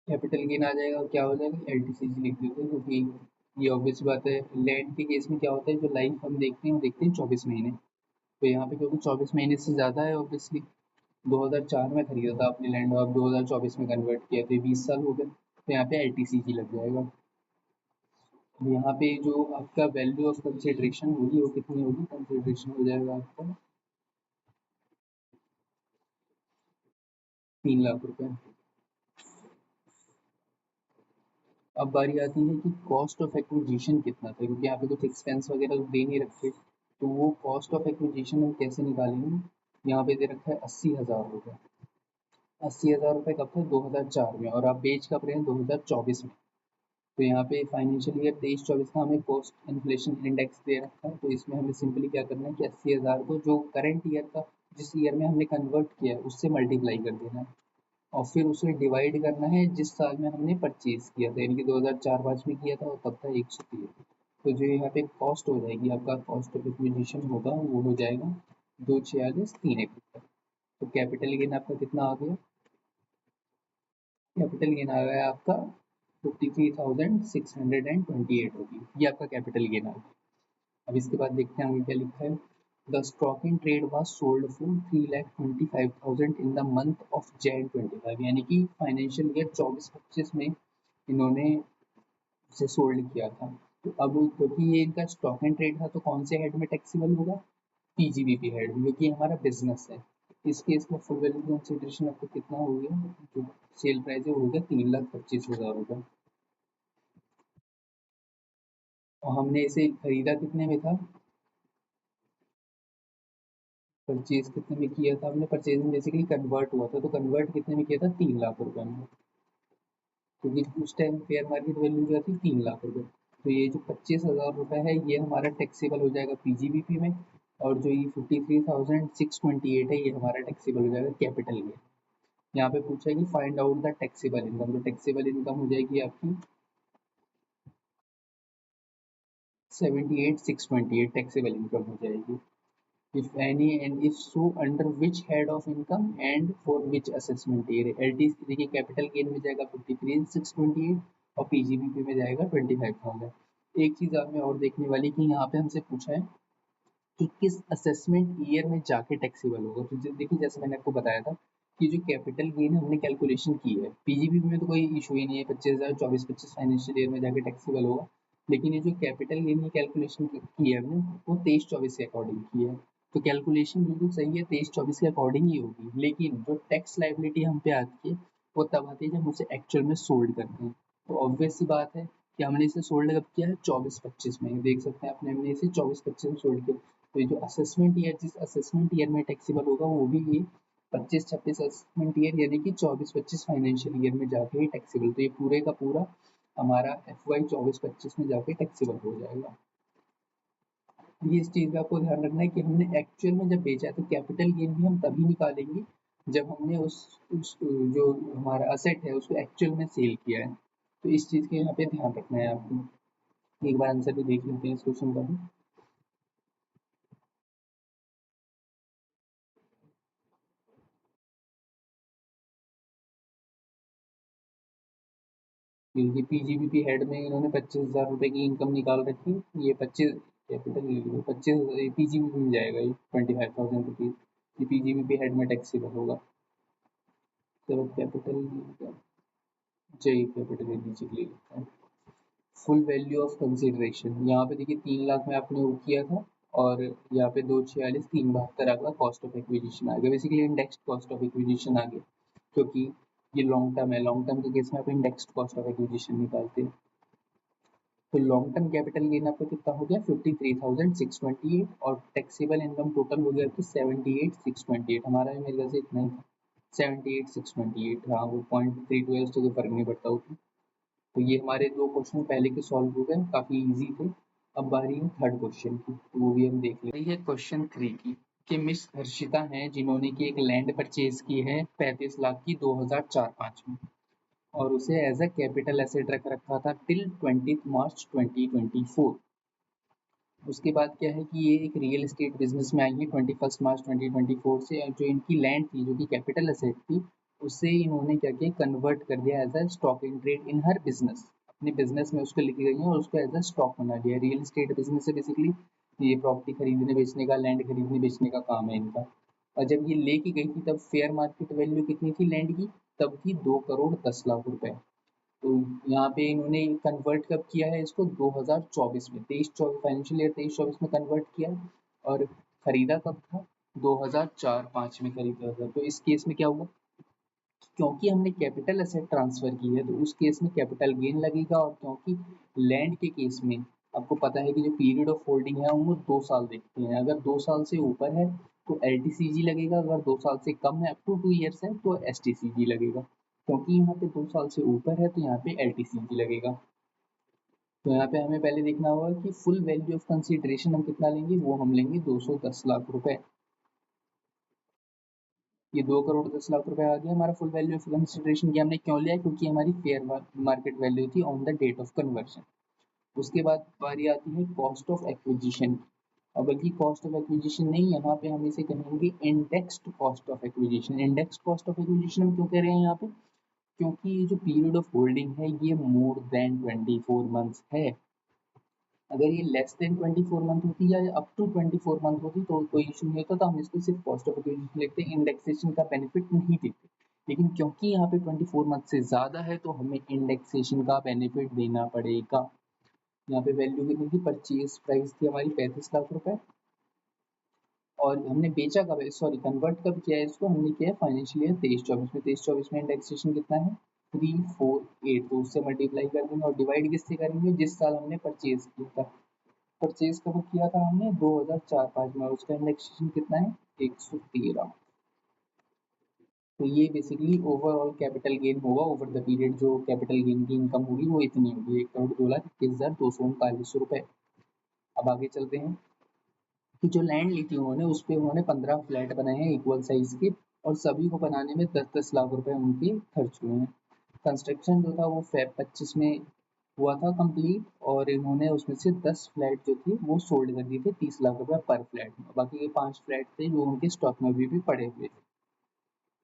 [SPEAKER 1] कैपिटल गेन आ जाएगा और क्या हो जाएगा, एलटीसीजी लिख देते हैं, क्योंकि ये ऑब्वियस बात है। लैंड के केस में क्या होता है, जो लाइफ हम देखते हैं वो देखते हैं 24 महीने। तो यहाँ पे क्योंकि 24 महीने से ज़्यादा है ऑब्वियसली, 2004 में खरीदा था आपने लैंड और 2024 में कन्वर्ट किया, तो 20 साल हो गए, तो यहाँ पे एलटीसीजी लग जाएगा। अब यहाँ पे जो आपका वैल्यू ऑफ कंसिडरेशन होगी वो कितनी होगी, कंसिडरेशन हो जाएगा आपका 3 लाख रुपए। अब बारी आती है कि कॉस्ट ऑफ एक्विजिशन कितना था, क्योंकि यहाँ पे कुछ एक्सपेंस वगैरह तो दे नहीं रखे, तो वो कॉस्ट ऑफ एक्विजिशन हम कैसे निकालेंगे। यहाँ पे दे रखा है 80,000 रुपये। 80,000 रुपये कब थे, 2004 में, और आप बेच कब रहे हैं, 2024 में। तो यहाँ पे फाइनेंशियल ईयर 23-24 का हमें कॉस्ट इन्फ्लेशन इंडेक्स दे रखा है, तो इसमें हमें सिंपली क्या करना है कि 80,000 को जो करंट ईयर का जिस ईयर में हमने कन्वर्ट किया है उससे मल्टीप्लाई कर देना है, और फिर उसे डिवाइड करना है जिस साल में हमने परचेज किया था, यानी कि 2004-5 में किया था और तब था 130। तो जो यहाँ पे कॉस्ट हो जाएगी आपका, कॉस्ट ऑफ एक्विजिशन होगा वो हो जाएगा 246,3 तो कैपिटल गेन आपका कितना आ गया, कैपिटल गेन आ गया आपका 53,628 रुपीज, ये आपका कैपिटल गेन आ गया। अब इसके बाद देखते हैं आगे क्या लिखा है। The stock in trade was sold for 3,25,000 in the month of Jain 25, यानी कि फाइनेंशियल ईयर 24-25 में इन्होंने उसे सोल्ड किया था। तो अब क्योंकि ये इनका स्टॉक एंड ट्रेड था, तो कौन से हेड में टैक्सेबल होगा, पीजीबीपी हेड में, क्योंकि हमारा बिजनेस है। इस केस में फुल वैल्यू कंसिडरेशन आपको कितना हो गया, जो सेल प्राइस है वो हो गया 3,25,000 रुपये, और हमने इसे खरीदा कितने में था, परचेज कितने में किया था हमने, परचेज में बेसिकली कन्वर्ट हुआ था, तो कन्वर्ट कितने में किया था, 3 लाख रुपए में, क्योंकि उस टाइम फेयर मार्केट वैल्यू क्या थी, 3 लाख रुपए। तो ये जो 25,000 रुपये है ये हमारा टैक्सेबल हो जाएगा पीजीबीपी में, और जो ये 53,628 है ये हमारा टैक्सेबल हो जाएगा कैपिटल में। यहाँ पे पूछा है कि find out the taxable income, तो टैक्सेबल इनकम हो जाएगी आपकी 78,628 टैक्सेबल इनकम हो जाएगी। If any and if so under which head of income and for which assessment year, LT देखिए कैपिटल गेन में जाएगा 53,628 और पीजीबीपी में जाएगा 25,000। एक चीज आप में और देखने वाली कि यहाँ पे हमसे पूछा है कि किस असेसमेंट ईयर में जाके टैक्सेबल होगा। तो देखिए जैसे मैंने आपको बताया था कि जो कैपिटल गेन हमने कैलकुलेशन की है पीजीबीपी में तो कोई इशू ही नहीं है, 25,024-25 फाइनेंशियल ईयर में जाके टैक्सेबल होगा। लेकिन ये जो कैपिटल गेन की कैलकुलेशन की है हमने वो 23-24 के अकॉर्डिंग की है, तो कैलकुलेशन बिल्कुल सही है, 23-24 के अकॉर्डिंग ही होगी, लेकिन जो टैक्स लाइबिलिटी हम पे आती है वो तब आती है जब हम उसे एक्चुअल में सोल्ड करते हैं। तो ऑब्वियस सी बात है कि हमने इसे सोल्ड कब किया है, 24-25 में, देख सकते हैं आपने, हमने इसे 24-25 में सोल्ड किया। तो ये जो असेसमेंट ईयर जिस असेसमेंट ईयर में टैक्सेबल होगा वो भी ये 25-26 असेसमेंट ईयर यानी कि 24-25 फाइनेंशियल ईयर में जाके ही टैक्सेबल। तो ये पूरे का पूरा हमारा FY 24-25 में जाके टैक्सेबल हो जाएगा। ये इस चीज़ का आपको ध्यान रखना है कि हमने एक्चुअल में जब बेचा है तो कैपिटल गेन भी हम तभी निकालेंगे जब हमने उस जो हमारा असेट है उसको एक्चुअल में सेल किया है। तो इस चीज़ का यहाँ पे ध्यान रखना है आपको। एक बार आंसर भी देख लेते हैं इस क्वेश्चन का भी। ये पीजीबीपी हेड में इन्होंने 25,000 रुपए की इनकम निकाल रखी है। ये 25 कैपिटल 25 पीजीबीपी में जाएगा ये 25,000 रुपीज। ये पीजीबीपी हेड में टैक्सेबल होगा। तो कैपिटल चाहिए कैपिटल नीचे ले लेते हैं। फुल वैल्यू ऑफ कंसिडरेशन यहाँ पे देखिए 3 लाख में आपने वो किया था और यहाँ पे 246 372 आ गया कॉस्ट ऑफ एक्विजिशन आ गया। Basically indexed cost of acquisition आ गया क्योंकि ये लॉन्ग टर्म है। लॉन्ग टर्म के केस में आप इंडेक्स्ड कॉस्ट ऑफ एक्विजिशन निकालते हैं। तो लॉन्ग टर्म कैपिटल गेन आपका कितना हो गया 53,628 और टैक्सेबल इनकम टोटल हो गया आपकी 78,628। हमारा भी मेरे ख्याल से इतना ही था 78,628। हाँ वो 0.32 है उससे कोई फर्क नहीं पड़ता उतना। तो ये हमारे दो क्वेश्चन पहले के सॉल्व हो गए, काफी इजी थे। अब बारी है थर्ड क्वेश्चन की, तो वो भी हम देख लेते हैं। क्वेश्चन 3 की कि मिस हर्षिता हैं जिन्होंने की एक लैंड परचेज की है 35 लाख की 2004-5 में और उसे एज अ कैपिटल एसेट रख रखा था टिल 20 मार्च 2024। उसके बाद क्या है कि ये एक रियल एस्टेट बिजनेस में आई है 21 मार्च 2024 से। जो इनकी लैंड थी जो कि कैपिटल एसेट थी उससे इन्होंने क्या किया कन्वर्ट कर दिया as a stock in trade in her business. अपने बिजनेस में उसको लेके गई है और उसको एज अ स्टॉक बना दिया। रियल एस्टेट बिजनेस है बेसिकली ये प्रॉपर्टी खरीदने बेचने का लैंड खरीदने बेचने का काम है इनका। और जब ये लेके गई थी तब फेयर मार्केट वैल्यू कितनी थी लैंड की, तब थी 2 करोड़ 10 लाख रुपए। तो यहाँ पे इन्होंने कन्वर्ट कब किया है इसको 2024 में 23-24 फाइनेंशियल ईयर 23-24 में कन्वर्ट किया और खरीदा कब था 2004-5 में खरीदा था। तो इस केस में क्या हुआ क्योंकि हमने कैपिटल एसेट ट्रांसफर की है तो उस केस में कैपिटल गेन लगेगा और क्योंकि लैंड के केस में आपको पता है कि जो पीरियड ऑफ होल्डिंग है वो 2 साल देखते हैं। अगर 2 साल से ऊपर है तो LTCG लगेगा, अगर 2 साल से कम है अप टू 2 ईयर्स है तो STCG लगेगा। क्योंकि यहाँ पे 2 साल से ऊपर है तो यहाँ पे LTCG लगेगा। तो यहाँ पे हमें पहले देखना होगा कि फुल वैल्यू ऑफ कंसिडरेशन हम कितना लेंगे, वो हम लेंगे 210 लाख रुपए। ये 2 करोड़ 10 लाख रुपए आ गया हमारा फुल वैल्यू ऑफ कंसिडरेशन। ये हमने क्यों लिया क्योंकि हमारी फेयर मार्केट वैल्यू थी on the date of conversion. उसके बाद बारी आती है कॉस्ट ऑफ एक्विजिशन की। और बल्कि कॉस्ट ऑफ एक्विजिशन नहीं, यहाँ पे हम इसे कहेंगे indexed cost of acquisition. Indexed cost of acquisition हम क्यों कह रहे हैं यहाँ पे, क्योंकि ये जो पीरियड ऑफ होल्डिंग है ये मोर देन 24 मंथ्स है। अगर ये लेस देन 24 मंथ होती या अप टू 24 मंथ होती तो कोई इशू नहीं होता, तो हम इसको सिर्फ कॉस्ट ऑफ एक्विजिशन लिखते, इंडेक्सेशन का बेनिफिट नहीं देते। लेकिन क्योंकि यहाँ पे 24 मंथ से ज़्यादा है तो हमें इंडेक्सेशन का बेनिफिट देना पड़ेगा। यहाँ पे वैल्यू कितनी थी, परचेज प्राइस थी हमारी 35 लाख रुपए और हमने बेचा कब है, सॉरी कन्वर्ट कब किया है इसको, हमने किया है फाइनेंशियल ईयर 23-24 में। 23-24 में इंडेक्सेशन कितना है 348, तो उससे मल्टीप्लाई कर देंगे और डिवाइड किससे करेंगे जिस साल हमने परचेज किया था। परचेज कब किया था हमने 2004-5 में, उसका इंडेक्सेशन कितना है 113। तो ये बेसिकली ओवरऑल कैपिटल गेन होगा ओवर द पीरियड। जो कैपिटल गेन की इनकम होगी वो इतनी होगी 1,02,21,239 रुपए। अब आगे चलते हैं कि जो लैंड ली थी उन्होंने उस पे उन्होंने 15 फ्लैट बनाए हैं इक्वल साइज के और सभी को बनाने में 10-10 लाख रुपए उनके खर्च हुए हैं। कंस्ट्रक्शन जो था वो फेब 25 में हुआ था कंप्लीट और इन्होंने उसमें से 10 फ्लैट जो थे वो सोल्ड कर दिए थे 30 लाख रुपए पर फ्लैट में। बाकी के 5 फ्लैट थे जो उनके स्टॉक में अभी भी पड़े हुए थे।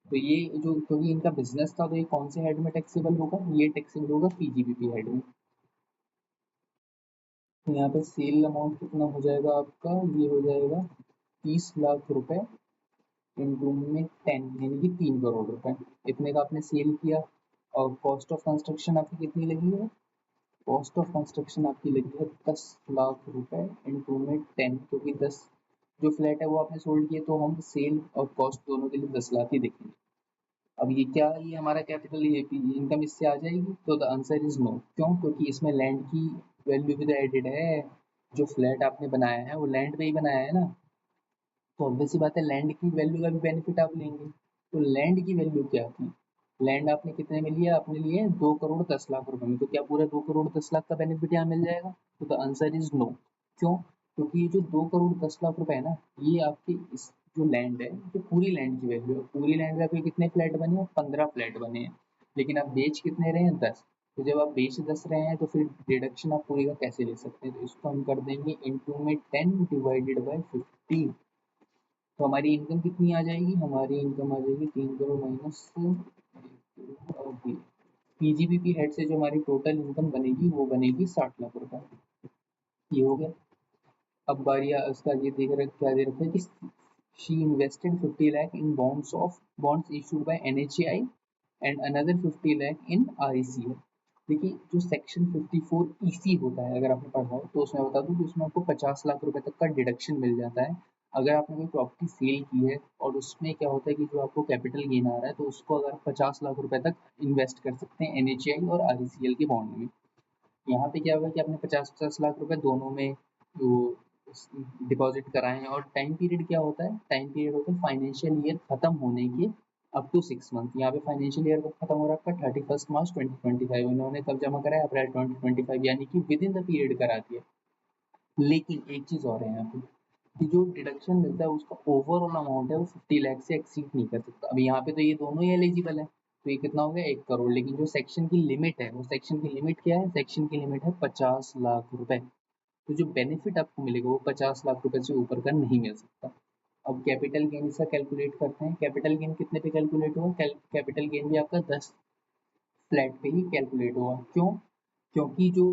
[SPEAKER 1] तो ये जो क्योंकि इनका बिजनेस था तो ये कौन से हेड में टैक्सेबल होगा, ये टैक्सेबल होगा पीजीबीपी हेड में। तो यहाँ पे सेल अमाउंट कितना हो जाएगा आपका, ये हो जाएगा 30 लाख रुपए इनटू में 10 यानी कि 3 करोड़ रुपए। इतने का आपने सेल किया और कॉस्ट ऑफ कंस्ट्रक्शन आपकी कितनी लगी है, कॉस्ट ऑफ कंस्ट्रक्शन आपकी लगी है 10 लाख रुपए इनटू में 10, क्योंकि 10 जो फ्लैट है वो आपने सोल्ड किए तो हम सेल और कॉस्ट दोनों के लिए 10 लाख ही देखेंगे। अब ये क्या, ये हमारा कैपिटल ये इनकम इससे आ जाएगी, तो द आंसर इज नो। क्यों, क्योंकि इसमें लैंड की वैल्यू भी तो एडेड है। जो फ्लैट आपने बनाया है वो लैंड पे ही बनाया है ना, तो ऑब्वियस सी बात है लैंड की वैल्यू का भी बेनिफिट आप लेंगे। तो लैंड की वैल्यू क्या थी? लैंड आपने कितने में लिया? आपने लिए 2 करोड़ 10 लाख रुपए में। तो क्या पूरा 2 करोड़ 10 लाख का बेनिफिट यहाँ मिल जाएगा? तो द आंसर इज नो। क्यों? क्योंकि ये जो 2 करोड़ 10 लाख रुपए है ना, ये आपकी इस जो लैंड है, जो पूरी लैंड की वैल्यू है। पूरी लैंड में आपके कितने फ्लैट बने हैं? 15 फ्लैट बने हैं। लेकिन आप बेच कितने रहे हैं? 10। तो जब आप बेच 10 रहे हैं तो फिर डिडक्शन आप पूरी का कैसे ले सकते हैं? तो इसको हम कर देंगे इनटू में 10 डिवाइडेड बाय 15। तो हमारी इनकम कितनी आ जाएगी? हमारी इनकम आ जाएगी 3 करोड़ माइनस पीजीबीपी हेड से जो हमारी टोटल इनकम बनेगी वो बनेगी 60 लाख रुपए। ये हो गया। अब बारी उसका ये देख रहे क्या दे रखा है कि she invested 50 lakh in bonds issued by NHAI and another 50 lakh in RECL. देखिए जो सेक्शन 54 ईसी होता है, अगर आपने पढ़ा हो तो उसमें बता दूं कि उसमें आपको 50 लाख रुपए तक का डिडक्शन मिल जाता है अगर आपने कोई प्रॉपर्टी सेल की है। और उसमें क्या होता है कि जो आपको कैपिटल गेन आ रहा है तो उसको अगर 50 लाख रुपए तक इन्वेस्ट कर सकते हैं एनएचएआई और आरईसीएल के बॉन्ड में। यहाँ पे क्या होगा कि आपने 50-50 लाख रुपए दोनों में वो डिपॉजिट कराए हैं। और टाइम पीरियड क्या होता है? टाइम पीरियड होता है फाइनेंशियल ईयर खत्म होने के अप टू 6 मंथ। यहाँ पे फाइनेंशियल ईयर कब खत्म हो रहा है आपका? 31 मार्च 2025। इन्होंने कब जमा कराया? अप्रैल 2025, यानी कि विद इन द पीरियड करा दिया। लेकिन एक चीज और है यहाँ पे कि जो डिडक्शन मिलता है उसका ओवरऑल अमाउंट है वो 50 लाख से एक्सीड नहीं कर सकता। अभी यहाँ पे तो ये दोनों ही एलिजिबल है, तो ये कितना हो गया? 1 करोड़। लेकिन जो सेक्शन की लिमिट है, वो सेक्शन की लिमिट क्या है? सेक्शन की लिमिट है 50 लाख रुपए। तो जो बेनिफिट आपको मिलेगा वो 50 लाख रुपए से ऊपर का नहीं मिल सकता। अब कैपिटल गेन इसका कैलकुलेट करते हैं। कैपिटल गेन कितने पे कैलकुलेट होगा? कैपिटल गेन भी आपका 10 फ्लैट पे ही कैलकुलेट होगा। क्यों? क्योंकि जो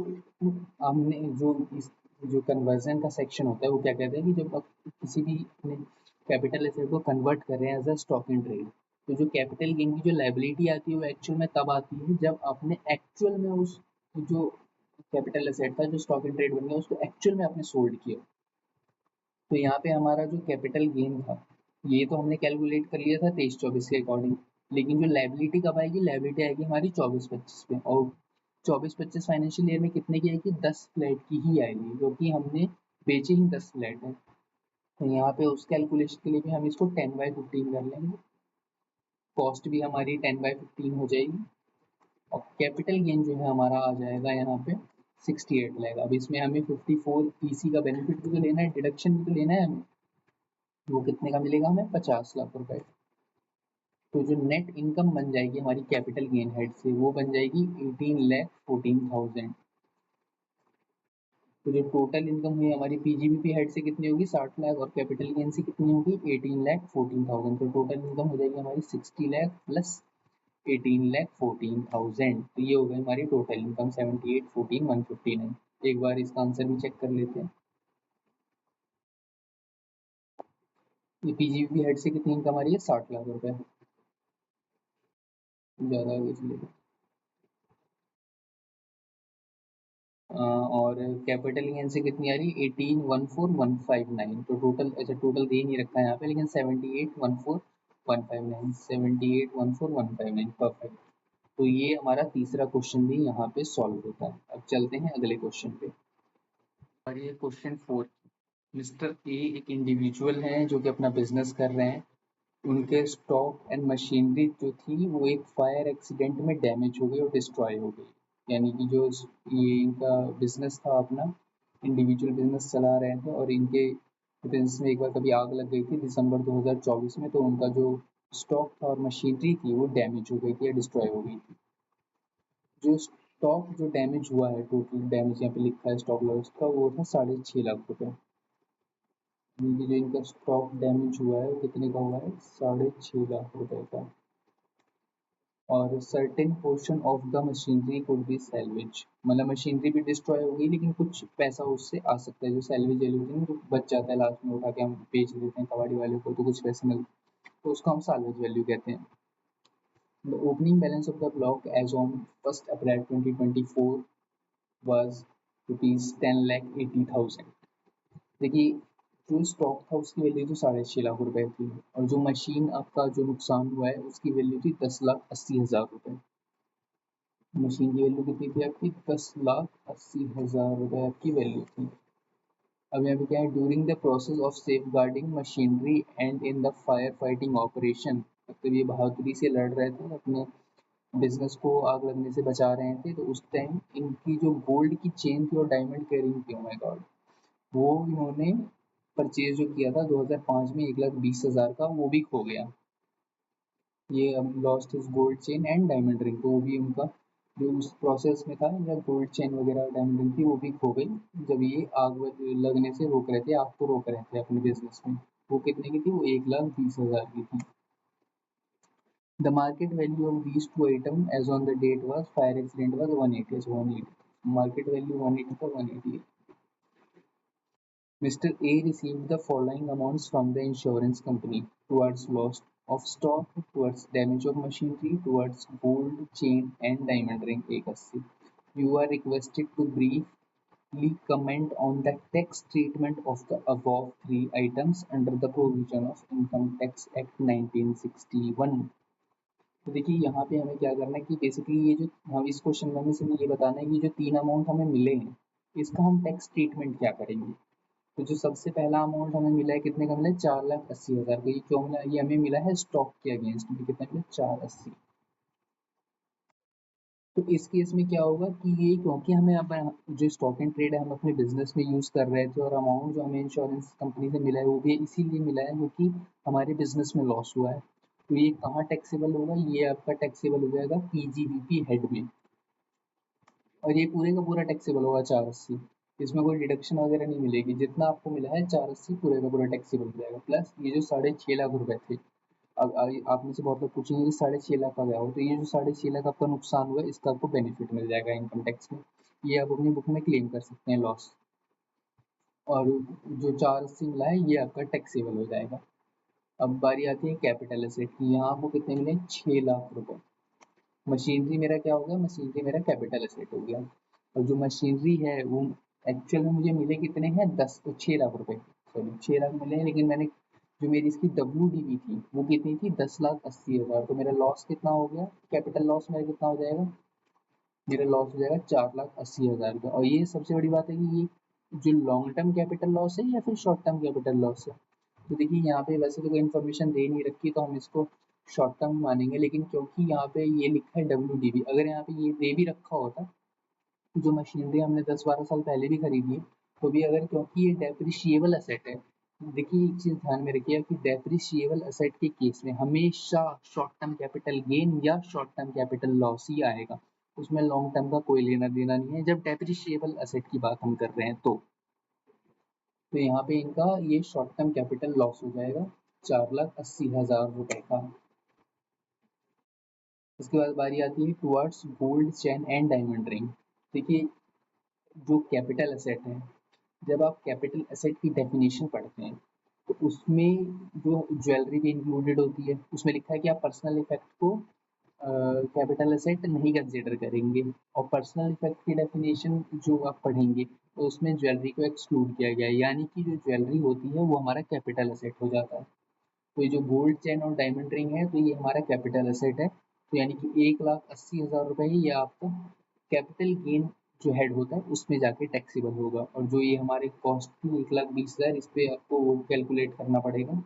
[SPEAKER 1] हमने जो कन्वर्जन का सेक्शन होता है वो क्या कहता है कि जब आप किसी भी अपने कैपिटल एसेट को कन्वर्ट कर रहे हैं as a stock in trade, तो जो कैपिटल गेन की जो लायबिलिटी आती है वो एक्चुअल में तब आती है जब आपने एक्चुअल में उस जो कैपिटल एसेट था जो स्टॉक इन ट्रेड बन गया उसको एक्चुअल में आपने सोल्ड किया। तो यहाँ पे हमारा जो कैपिटल गेन था ये तो हमने कैलकुलेट कर लिया था 23-24 के अकॉर्डिंग। लेकिन जो लायबिलिटी कब आएगी? लायबिलिटी आएगी हमारी 24-25 में। और 24-25 फाइनेंशियल ईयर में कितने की आएगी? 10 फ्लैट की ही आएगी, क्योंकि हमने बेचे ही 10 फ्लैट है। तो यहाँ पे उस कैलकुलेशन के लिए भी हम इसको 10/15 कर लेंगे। कॉस्ट भी हमारी 10/15 हो जाएगी। और कैपिटल गेन जो है हमारा आ जाएगा यहाँ पे 68 लाख। अब इसमें हमें 54 ईसी का बेनिफिट भी तो लेना है, डिडक्शन भी तो लेना है हमें। वो कितने का मिलेगा हमें? 50 लाख रुपए। तो जो नेट इनकम बन जाएगी हमारी कैपिटल गेन हेड से वो बन जाएगी 18,14,000। तो जो टोटल इनकम हुई हमारी पीजीबीपी हेड से कितनी होगी? 60 लाख। और कैपिटल गेन से कितनी होगी? 18,14,000। तो टोटल इनकम हो जाएगी हमारी 60 लाख प्लस 18,14,000। तो ये हो गई हमारी टोटल इनकम 78,14,159। एक बार इसका आंसर भी चेक कर लेते हैं। ये पीजीबीपी हेड से कितनी इनकम आ रही है? 60 लाख रुपए। ज़्यादा हो गई इसलिए। और कैपिटल गेन से कितनी आ रही है? 18,14,159। तो टोटल, अच्छा टोटल दे नहीं रखा है यहाँ पे, लेकिन 78,14,159, 78,14,159 परफेक्ट। तो ये हमारा तीसरा क्वेश्चन भी यहाँ पे सॉल्व होता है। अब चलते हैं अगले क्वेश्चन पे। और ये क्वेश्चन 4। मिस्टर ए एक इंडिविजुअल हैं जो कि अपना बिजनेस कर रहे हैं। उनके स्टॉक एंड मशीनरी जो थी वो एक फायर एक्सीडेंट में डैमेज हो गई और डिस्ट्रॉय हो गई। यानी कि जो ये इनका बिजनेस था अपना, इंडिविजुअल बिजनेस चला रहे थे और इनके बिजनेस में एक बार कभी आग लग गई थी दिसंबर 2024 में। तो उनका जो स्टॉक था और मशीनरी थी वो डैमेज हो गई थी या डिस्ट्रॉय हो गई थी। जो स्टॉक जो डैमेज हुआ है, टोटल डैमेज यहाँ पे लिखा है स्टॉक लॉस का, वो था 6.5 लाख रुपए। यानी कि जो इनका स्टॉक डैमेज हुआ है वो कितने का हुआ है? 6.5 लाख रुपए का। और certain portion of the machinery could be salvage, मतलब मशीनरी भी डिस्ट्रॉय हो गई लेकिन कुछ पैसा उससे आ सकता है, जो सैल्वेज वैल्यू होती है ना, जो बच जाता है लास्ट में उठा के हम बेच देते हैं कबाड़ी वाले को तो कुछ पैसे मिलते हैं, तो उसको हम सैल्वेज वैल्यू कहते हैं। The opening balance of the block as on 1 April 2024 was ₹10,80,000। देखिए जो स्टॉक था उसकी वैल्यू तो 6.5 लाख रुपए थी और जो मशीन आपका जो नुकसान हुआ है उसकी वैल्यू थी 10,80,000 रुपए। मशीन की वैल्यू कितनी थी आपकी? 10,80,000 रुपए आपकी वैल्यू थी। अब यहाँ पे क्या है? During the process of safeguarding machinery and in the fire fighting operation मतलब ये बहादुरी से लड़ रहे थे, अपने बिजनेस को आग लगने से बचा रहे थे। तो उस टाइम इनकी जो गोल्ड की चेन थी और डायमंड के रिंग थी, ओ माय गॉड, वो इन्होंने परचेज जो किया था 2005 में 1,20,000 का, वो भी खो गया। ये अब lost his gold chain and diamond ring, तो वो भी उनका जो उस प्रोसेस में था, या गोल्ड चेन वगैरह डायमंड रिंग थी, वो भी खो गई जब ये आग लगने से रोक रहे थे, आग को रोक रहे थे अपने बिजनेस में। वो कितने की थी? वो 1,20,000 की थी। The market value of these two items as on the date was fire accident was 180. So 180. Market value 180 for 180. Mr. A received the following amounts from the insurance company: towards loss of stock, towards damage of machinery, towards gold chain and diamond ring 180. You are requested to briefly comment on the tax treatment of the above three items under the provision of Income Tax Act 1961. तो देखिए यहाँ पे हमें क्या करना है कि basically ये जो हम इस क्वेश्चन में हमें सिर्फ ये बताना है कि जो 3 अमाउंट हमें मिले हैं, इसका हम टैक्स ट्रीटमेंट क्या करेंगे। तो जो सबसे पहला अमाउंट हमें मिला है, कितने का मिला है? 4,80,000 का। ये क्यों मिला? ये हमें मिला है स्टॉक के अगेंस्ट में। कितना मिला? 480। तो इस केस में क्या होगा कि ये क्योंकि हमें अब जो स्टॉक एंड ट्रेड है हम अपने बिजनेस में यूज कर रहे थे, और अमाउंट जो हमें इंश्योरेंस कंपनी से मिला है वो भी इसीलिए मिला है क्योंकि हमारे बिजनेस में लॉस हुआ है। तो ये कहाँ टैक्सेबल होगा? ये आपका टैक्सेबल हो जाएगा पीजीबीपी हेड में, और ये पूरे का पूरा टैक्सेबल होगा 480। इसमें कोई डिडक्शन वगैरह नहीं मिलेगी, जितना आपको मिला है 480 पूरे का पूरा टैक्सेबल हो जाएगा। प्लस ये जो 6.5 लाख रुपए थे, अब आप में से बहुत लोग पूछेंगे कि 6.5 लाख का क्या हो, तो ये जो 6.5 लाख आपका नुकसान हुआ है, इसका आपको बेनिफिट मिल जाएगा इनकम टैक्स में। ये आप अपनी बुक में क्लेम कर सकते हैं लॉस। और जो 480 मिला है ये आपका टैक्सेबल हो जाएगा। अब बारी आती है कैपिटल एसेट की। यहाँ आपको कितने मिले? 6 लाख रुपए। मशीनरी मेरा क्या हो गया? मशीनरी मेरा कैपिटल एसेट हो गया। और जो मशीनरी है वो एक्चुअल में मुझे मिले कितने हैं? 6 लाख रुपए। सॉरी 6 लाख मिले हैं, लेकिन मैंने जो मेरी इसकी WDV थी वो कितनी थी? 10,80,000। तो मेरा लॉस कितना हो गया? कैपिटल लॉस मेरा कितना हो जाएगा? मेरा लॉस हो जाएगा 4,80,000 का। और ये सबसे बड़ी बात है कि ये जो लॉन्ग टर्म कैपिटल लॉस है या फिर शॉर्ट टर्म कैपिटल लॉस है। तो देखिए यहाँ पे वैसे तो कोई इन्फॉर्मेशन दे नहीं रखी, तो हम इसको शॉर्ट टर्म मानेंगे, लेकिन क्योंकि यहाँ पे ये लिखा है WDV, अगर यहाँ पे ये दे भी रखा होता, जो मशीनरी हमने 10-12 साल पहले भी खरीदी है, तो भी अगर, क्योंकि ये डेप्रिशिएबल एसेट है। देखिए एक चीज़ ध्यान में रखिए कि डेप्रिशिएबल एसेट के केस में हमेशा शॉर्ट टर्म कैपिटल गेन या शॉर्ट टर्म कैपिटल लॉस ही आएगा, उसमें लॉन्ग टर्म का कोई लेना देना नहीं है जब डेप्रिशिएबल एसेट की बात हम कर रहे हैं। तो यहाँ पे इनका ये शॉर्ट टर्म कैपिटल लॉस हो जाएगा 4,80,000 रुपए का। इसके बाद बारी आती है towards gold chain and diamond ring. देखिए जो कैपिटल एसेट है, जब आप कैपिटल एसेट की डेफिनेशन पढ़ते हैं तो उसमें जो ज्वेलरी भी इंक्लूडेड होती है, उसमें लिखा है कि आप पर्सनल इफेक्ट को कैपिटल एसेट नहीं कंसिडर करेंगे। और पर्सनल इफेक्ट की डेफिनेशन जो आप पढ़ेंगे तो उसमें ज्वेलरी को एक्सक्लूड किया गया है, यानी कि जो ज्वेलरी होती है वो हमारा कैपिटल एसेट हो जाता है। तो ये जो गोल्ड चेन और डायमंड रिंग है, तो ये हमारा कैपिटल एसेट है। तो यानी कि 1,80,000 रुपए ही ये आपका कैपिटल गेन जो हेड होता है उसमें जाके टैक्सेबल होगा। और जो ये हमारे कॉस्ट थी 1,20,000, इस पे आपको वो कैलकुलेट करना पड़ेगा,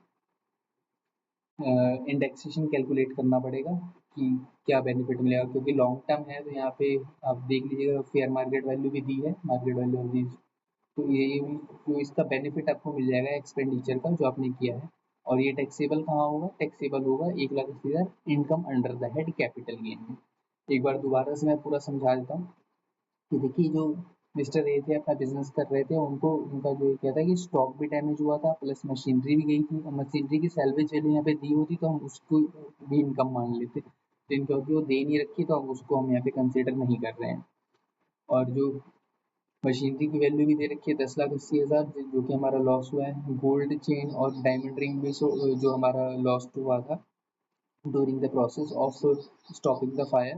[SPEAKER 1] इंडेक्सेशन कैलकुलेट करना पड़ेगा कि क्या बेनिफिट मिलेगा, क्योंकि लॉन्ग टर्म है। तो यहाँ पे आप देख लीजिएगा फेयर मार्केट वैल्यू भी दी है, मार्केट वैल्यू ऑफ दीज। तो ये भी जो इसका बेनिफिट आपको मिल जाएगा एक्सपेंडिचर का जो आपने किया है। और ये टैक्सेबल कहाँ होगा? टैक्सेबल होगा 1,80,000 income under the head capital gain में। एक बार दोबारा से मैं पूरा समझा देता हूँ कि देखिए जो मिस्टर ए थे, अपना बिजनेस कर रहे थे, उनको उनका जो क्या था कि स्टॉक भी डैमेज हुआ था, प्लस मशीनरी भी गई थी, और मशीनरी की सैलवेज वैल्यू यहाँ पे दी होती तो हम उसको भी इनकम मान लेते, लेकिन क्योंकि वो दे नहीं रखी तो हम उसको हम यहाँ पे कंसिडर नहीं कर रहे हैं। और जो मशीनरी की वैल्यू भी दे रखी है 10,80,000, जो कि हमारा लॉस हुआ है। गोल्ड चेन और डायमंड रिंग भी जो हमारा लॉस हुआ था during the process of stopping the fire,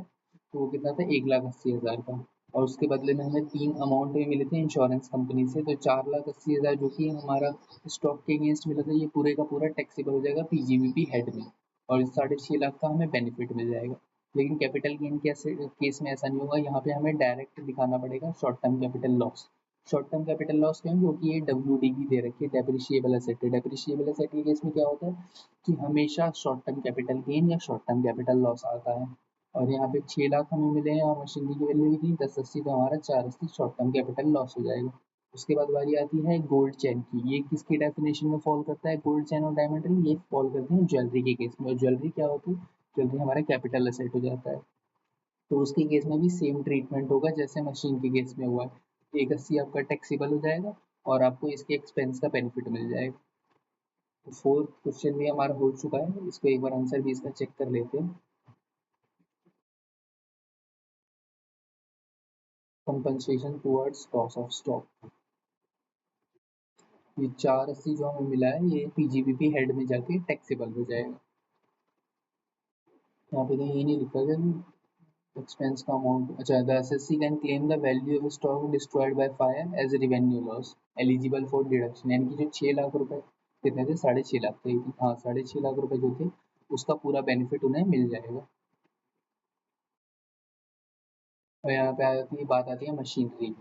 [SPEAKER 1] तो वो कितना था? 1,80,000 का। और उसके बदले में हमें 3 अमाउंट भी मिले थे इंश्योरेंस कंपनी से। तो 4,80,000 जो कि हमारा स्टॉक के अगेंस्ट मिला था, ये पूरे का पूरा टैक्सेबल हो जाएगा पीजीबीपी हेड में, और 6,50,000 का हमें बेनिफिट मिल जाएगा। लेकिन कैपिटल गेन के केस में ऐसा नहीं होगा, यहाँ पे हमें डायरेक्ट दिखाना पड़ेगा short term capital loss. Short term capital loss क्यों, क्योंकि ये WDV दे रखी है, डेप्रिशिएबल एसेट है। डेप्रिशिएबल एसेट के केस में क्या होता है कि हमेशा शॉर्ट टर्म कैपिटल गेन या शॉर्ट टर्म कैपिटल लॉस आता है। और यहाँ पे 6 लाख हमें मिले हैं और मशीनरी की वैल्यू भी थी 1080, तो हमारा 480 शॉर्ट टर्म कैपिटल लॉस हो जाएगा। उसके बाद बारी आती है गोल्ड चेन की। ये किसकी डेफिनेशन में फॉल करता है, गोल्ड चेन और डायमंड रिंग, ये फॉल करते हैं ज्वेलरी के केस में। और ज्वेलरी क्या होती है, ज्वेलरी हमारा कैपिटल एसेट हो जाता है। तो उसके केस में भी सेम ट्रीटमेंट होगा जैसे मशीन के केस में हुआ है। 180 आपका टैक्सेबल हो जाएगा और आपको इसके एक्सपेंस का बेनिफिट मिल जाएगा। तो फोर्थ क्वेश्चन भी हमारा हो चुका है, इसको एक बार आंसर भी इसका चेक कर लेते हैं। Compensation towards loss of stock. ये 480 जो हमें मिला है ये PGBP हेड में जाके टैक्सेबल हो जाएगा। यहाँ पे तो ये नहीं लिखा गया एक्सपेंस का अमाउंट। अच्छा, the SSC can claim the value of stock destroyed by fire as revenue loss eligible for deduction. यानी कि जो 6 लाख रुपए कितने थे, 6.5 लाख थे, हाँ 6.5 लाख रुपए जो थे उसका पूरा बेनिफिट उन्हें मिल जाएगा। और यहाँ पे आती है बात, आती है मशीनरी।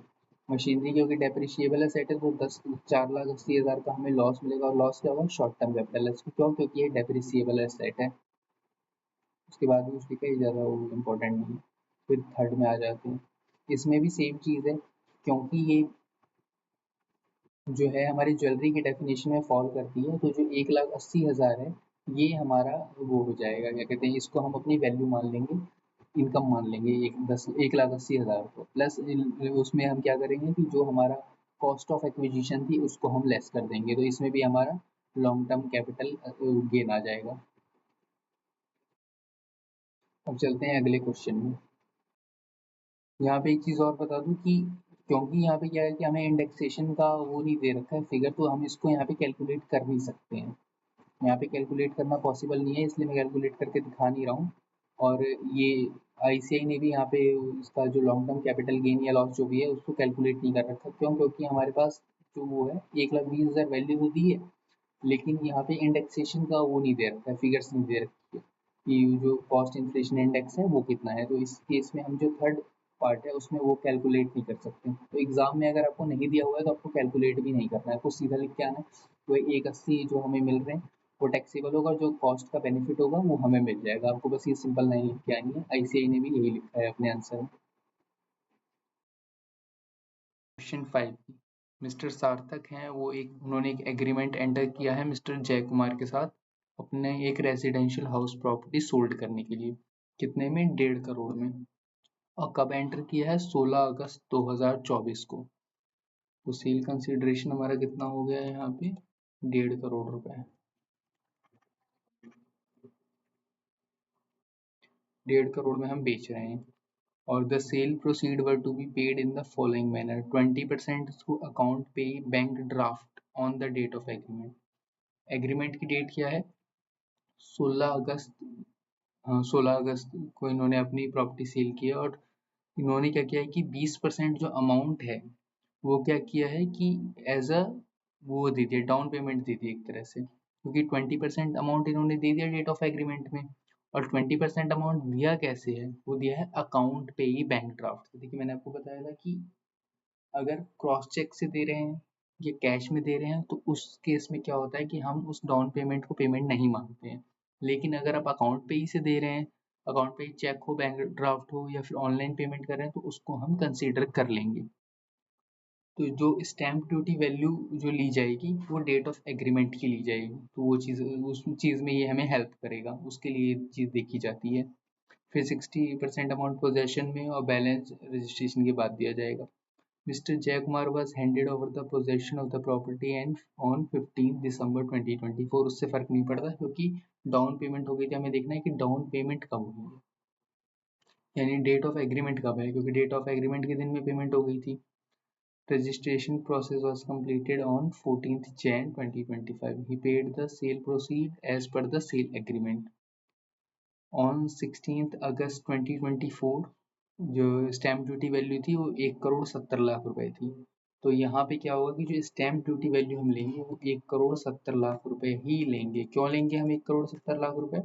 [SPEAKER 1] मशीनरी क्योंकि डेप्रिशिएबल एसेट है तो 4,80,000 का हमें लॉस मिलेगा। और लॉस क्या होगा, शॉर्ट टर्म कैपिटल। क्यों, क्योंकि ये डेप्रिशिएबल एसेट है। उसके बाद भी उसकी कई ज़्यादा वो इम्पोर्टेंट नहीं है। फिर थर्ड में आ जाते हैं, इसमें भी सेम चीज़ है क्योंकि ये जो है हमारी ज्वेलरी की डेफिनेशन में फॉल करती है। तो जो 1,80,000 है ये हमारा वो हो जाएगा, क्या कहते हैं इसको हम अपनी वैल्यू मान लेंगे, इनकम मान लेंगे 1,80,000 को। प्लस उसमें हम क्या करेंगे कि जो हमारा कॉस्ट ऑफ एक्विजिशन थी उसको हम लेस कर देंगे, तो इसमें भी हमारा लॉन्ग टर्म कैपिटल गेन आ जाएगा। अब चलते हैं अगले क्वेश्चन में। यहाँ पे एक चीज़ और बता दूँ कि क्योंकि यहाँ पे क्या है कि हमें इंडेक्सेशन का वो नहीं दे रखा है फिगर, तो हम इसको यहाँ पे कैलकुलेट कर नहीं सकते हैं। यहाँ पे कैलकुलेट करना पॉसिबल नहीं है, इसलिए मैं कैलकुलेट करके दिखा नहीं रहा हूँ। और ये ICI ने भी यहाँ पे उसका जो लॉन्ग टर्म कैपिटल गेन या लॉस जो भी है उसको कैलकुलेट नहीं कर रखा। क्यों, क्योंकि हमारे पास जो वो है 1,20,000 वैल्यू तो दी है, लेकिन यहाँ पे इंडेक्सेशन का वो नहीं दे रखा है, फिगर्स नहीं दे रखी है कि जो कॉस्ट इन्फ्लेशन इंडेक्स है वो कितना है। तो इस केस में हम जो थर्ड पार्ट है उसमें वो कैलकुलेट नहीं कर सकते। तो एग्जाम में अगर आपको नहीं दिया हुआ है तो आपको कैलकुलेट भी नहीं करना है, आपको सीधा लिख के आना है। तो 180 जो हमें मिल रहे हैं वो टैक्सेबल होगा, जो कॉस्ट का बेनिफिट होगा वो हमें मिल जाएगा। आपको बस ये सिंपल लाइन लिख के आनी है। ICI ने भी यही लिखा है अपने आंसर में। क्वेश्चन 5, मिस्टर सार्थक हैं वो उन्होंने एक एग्रीमेंट एंटर किया है मिस्टर जय कुमार के साथ अपने एक रेजिडेंशियल हाउस प्रॉपर्टी सोल्ड करने के लिए। कितने में, 1.5 करोड़ में। और कब एंटर किया है, 16 अगस्त 2024 को। तो सेल कंसिडरेशन हमारा कितना हो गया है यहाँ पे, 1.5 करोड़ रुपए। 1.5 करोड़ में हम बेच रहे हैं। और the sale proceed were to be paid in the following manner: 20% through account pay bank draft on the date of agreement। Agreement की डेट क्या है, 16 अगस्त। हाँ, 16 अगस्त को इन्होंने अपनी प्रॉपर्टी सेल की है। और इन्होंने क्या किया है कि 20% जो अमाउंट है वो क्या किया है कि एज अ वो दे दिया, डाउन पेमेंट दे दी एक तरह से, क्योंकि 20% अमाउंट इन्होंने दे दिया डेट ऑफ एग्रीमेंट में। और 20% अमाउंट दिया कैसे है, वो दिया है अकाउंट पे ही बैंक ड्राफ्ट। देखिए मैंने आपको बताया था कि अगर क्रॉस चेक से दे रहे हैं या कैश में दे रहे हैं तो उस केस में क्या होता है कि हम उस डाउन पेमेंट को पेमेंट नहीं मानते हैं। लेकिन अगर आप अकाउंट पे ही से दे रहे हैं, अकाउंट पे ही चेक हो, बैंक ड्राफ्ट हो या फिर ऑनलाइन पेमेंट कर रहे हैं, तो उसको हम कंसीडर कर लेंगे। तो जो स्टैम्प ड्यूटी वैल्यू जो ली जाएगी वो डेट ऑफ एग्रीमेंट की ली जाएगी, तो वो चीज़ उस चीज़ में ये हमें हेल्प करेगा, उसके लिए ये चीज़ देखी जाती है। फिर 60% अमाउंट पोजेशन में और बैलेंस रजिस्ट्रेशन के बाद दिया जाएगा। मिस्टर जय Kumar was handed over the possession of the property and on 15 दिसंबर 2024। उससे फर्क नहीं पड़ता क्योंकि डाउन पेमेंट हो गई थी, हमें देखना है कि डाउन पेमेंट कब हुई है, यानी डेट ऑफ एग्रीमेंट कब है, क्योंकि डेट ऑफ एग्रीमेंट के दिन में पेमेंट हो गई थी। Registration process was completed on 14th Jan 2025. He paid the sale proceed as per the sale agreement. On 16th August 2024 जो स्टैम्प ड्यूटी वैल्यू थी वो 1,70,00,000 रुपए थी। तो यहाँ पे क्या होगा कि जो स्टैम्प ड्यूटी वैल्यू हम लेंगे वो 1,70,00,000 रुपए ही लेंगे। क्यों लेंगे हम 1,70,00,000 रुपए,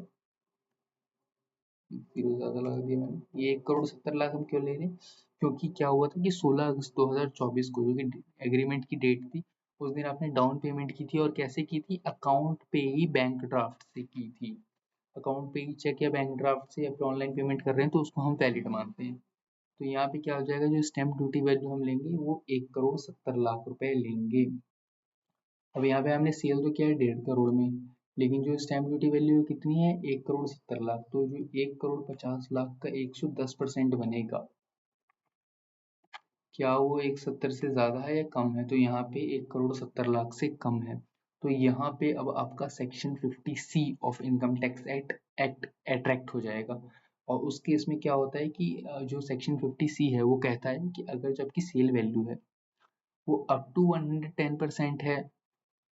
[SPEAKER 1] जीरो ज़्यादा लगा दिया मैंने। ये 1,70,00,000 हम क्यों ले रहे हैं, क्योंकि क्या हुआ था कि 16 अगस्त 2024 को जो कि एग्रीमेंट की डेट थी, उस दिन आपने डाउन पेमेंट की थी और कैसे की थी, अकाउंट पे ही बैंक ड्राफ्ट से की थी। अकाउंट पे ही चेक या बैंक ड्राफ्ट से या फिर ऑनलाइन पेमेंट कर रहे हैं तो उसको हम वैलिड मानते हैं। तो यहाँ पे क्या हो जाएगा, जो स्टैम्प ड्यूटी वैल्यू हम लेंगे वो 1,70,00,000 रुपए लेंगे। अब यहाँ पे हमने सेल तो किया है 1.5 करोड़ में, लेकिन जो स्टैम्प ड्यूटी वैल्यू कितनी है, 1,70,00,000। तो जो 1,50,00,000 का 110% बनेगा, क्या वो 170 से ज़्यादा है या कम है? तो यहाँ पे 1,70,00,000 से कम है। तो यहाँ पे अब आपका section 50C of income tax act attract हो जाएगा। और उस केस में क्या होता है कि जो सेक्शन 50C है वो कहता है कि अगर जो आपकी सेल वैल्यू है वो अप टू 110% है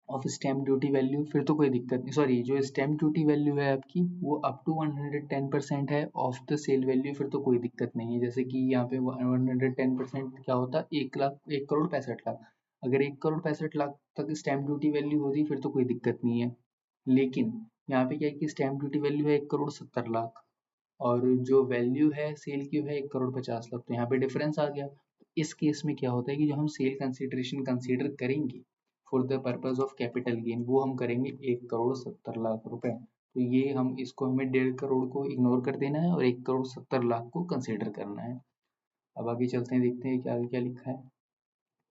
[SPEAKER 1] ऑफ स्टैम्प ड्यूटी वैल्यू, फिर तो कोई दिक्कत नहीं। सॉरी, जो स्टैम्प ड्यूटी वैल्यू है आपकी वो अप टू 110% है ऑफ द सेल वैल्यू, फिर तो कोई दिक्कत नहीं है। जैसे कि यहाँ पे 110% क्या होता है, 1,65,00,000। अगर 1,65,00,000 तक स्टैम्प ड्यूटी वैल्यू होती फिर तो कोई दिक्कत नहीं है। लेकिन यहाँ पे क्या है कि स्टैम्प ड्यूटी वैल्यू है 1,70,00,000 और जो वैल्यू है सेल की है 1,50,00,000, तो यहाँ पे डिफरेंस आ गया। इस केस में क्या होता है कि जो हम सेल कंसिडरेशन कंसीडर करेंगे for the purpose of capital gain, वो हम करेंगे 1,70,00,000 रुपए। तो ये हम इसको हमें 1.5 करोड़ को इग्नोर कर देना है और 1,70,00,000 को कंसिडर करना है। अब आगे चलते हैं, देखते हैं कि आगे क्या लिखा है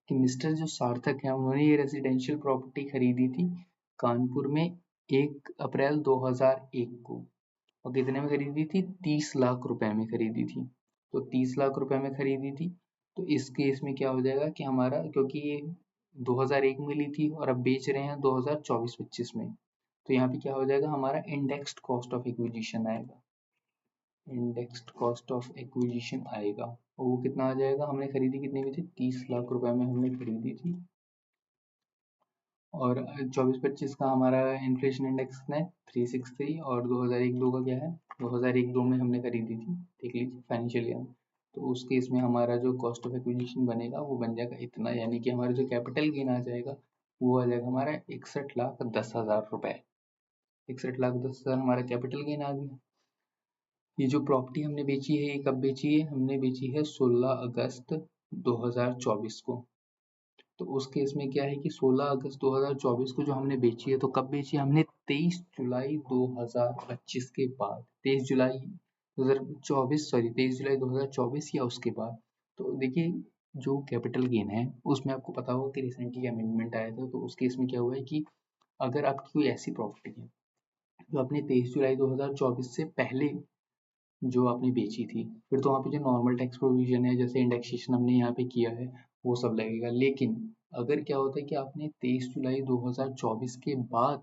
[SPEAKER 1] कि मिस्टर जो सार्थक है उन्होंने ये रेजिडेंशियल प्रॉपर्टी खरीदी थी कानपुर में 1 अप्रैल 2001 को, और कितने में खरीदी थी, 30 लाख रुपए में खरीदी थी। तो 30 लाख रुपए में खरीदी थी। तो इस केस में क्या हो जाएगा कि हमारा, क्योंकि ये 2001 में ली थी और अब बेच रहे हैं 2024-25 में, तो यहाँ पे क्या हो जाएगा, हमारा इंडेक्स्ड कॉस्ट ऑफ एक्विजिशन आएगा। इंडेक्स्ड कॉस्ट ऑफ एक्विजिशन आएगा और वो कितना आ जाएगा, हमने खरीदी कितने में थी, 30 लाख रुपए में हमने खरीदी थी। और 24-25 का हमारा इन्फ्लेशन इंडेक्स कितना है, 363, और 2001-2 का क्या है, 2001-2 में हमने खरीदी थी, देख लीजिए फाइनेंशियल ईयर। तो उस केस में हमारा जो कॉस्ट ऑफ एक्विजिशन बनेगा वो बन जाएगा इतना, यानी कि हमारा जो कैपिटल गेन आ जाएगा वो आ जाएगा हमारा 61,10,000 रुपए। 61,10,000 हमारा कैपिटल गेन आ गया। ये जो प्रॉपर्टी हमने बेची है ये कब बेची है, हमने बेची है 16 अगस्त 2024 को। तो उस केस में क्या है कि 16 अगस्त 2024 को जो हमने बेची है, तो कब बेची है हमने, 23 जुलाई 2025 के बाद, 23 जुलाई 2024, सॉरी 23 जुलाई 2024 या उसके बाद। तो देखिए, जो कैपिटल गेन है उसमें आपको पता होगा कि रिसेंटली अमेंडमेंट आया था। तो उस केस में क्या हुआ है कि अगर आपकी कोई ऐसी प्रॉपर्टी है जो आपने 23 जुलाई 2024 से पहले जो आपने बेची थी, फिर तो वहाँ पे जो नॉर्मल टैक्स प्रोविजन है, जैसे इंडेक्सेशन हमने यहाँ पे किया है, वो सब लगेगा। लेकिन अगर क्या होता है कि आपने 23 जुलाई 2024 के बाद,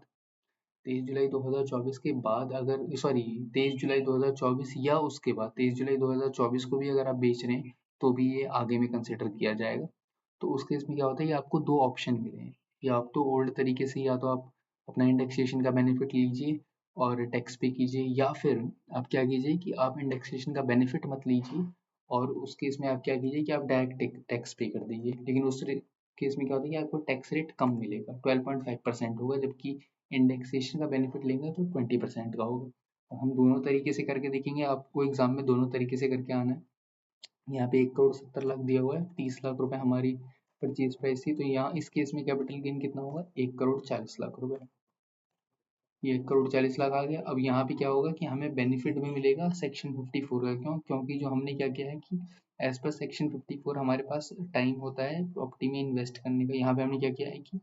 [SPEAKER 1] 23 जुलाई 2024 के बाद अगर, सॉरी 23 जुलाई 2024 या उसके बाद 23 जुलाई 2024 को भी अगर आप बेच रहे हैं तो भी ये आगे में कंसिडर किया जाएगा। तो उस केस में क्या होता है कि आपको दो ऑप्शन मिले हैं, या आप तो ओल्ड तरीके से, या तो आप अपना इंडेक्सेशन का बेनिफिट लीजिए और टैक्स पे कीजिए, या फिर आप क्या कीजिए कि आप इंडेक्सेशन का बेनिफिट मत लीजिए और उस केस में आप क्या कीजिए कि आप डायरेक्ट टैक्स पे कर दीजिए। लेकिन उस केस में क्या होता है कि आपको टैक्स रेट कम मिलेगा, 12.5% होगा, जबकि इंडेक्सेशन का बेनिफिट लेंगे तो 20% का होगा। और हम दोनों तरीके से करके देखेंगे, आपको एग्जाम में दोनों तरीके से करके आना है। यहाँ पे 1,70,00,000 दिया हुआ है, 30 लाख रुपए हमारी परचेज प्राइस थी, तो यहाँ इस केस में कैपिटल गेन कितना होगा, 1,40,00,000 रुपए। ये 1,40,00,000 आ गया। अब यहाँ पे क्या होगा कि हमें बेनिफिट भी मिलेगा सेक्शन 54 का, क्योंकि जो हमने क्या किया है कि एज पर सेक्शन 54 हमारे पास टाइम होता है प्रॉपर्टी में इन्वेस्ट करने का। यहाँ पे हमने क्या किया है कि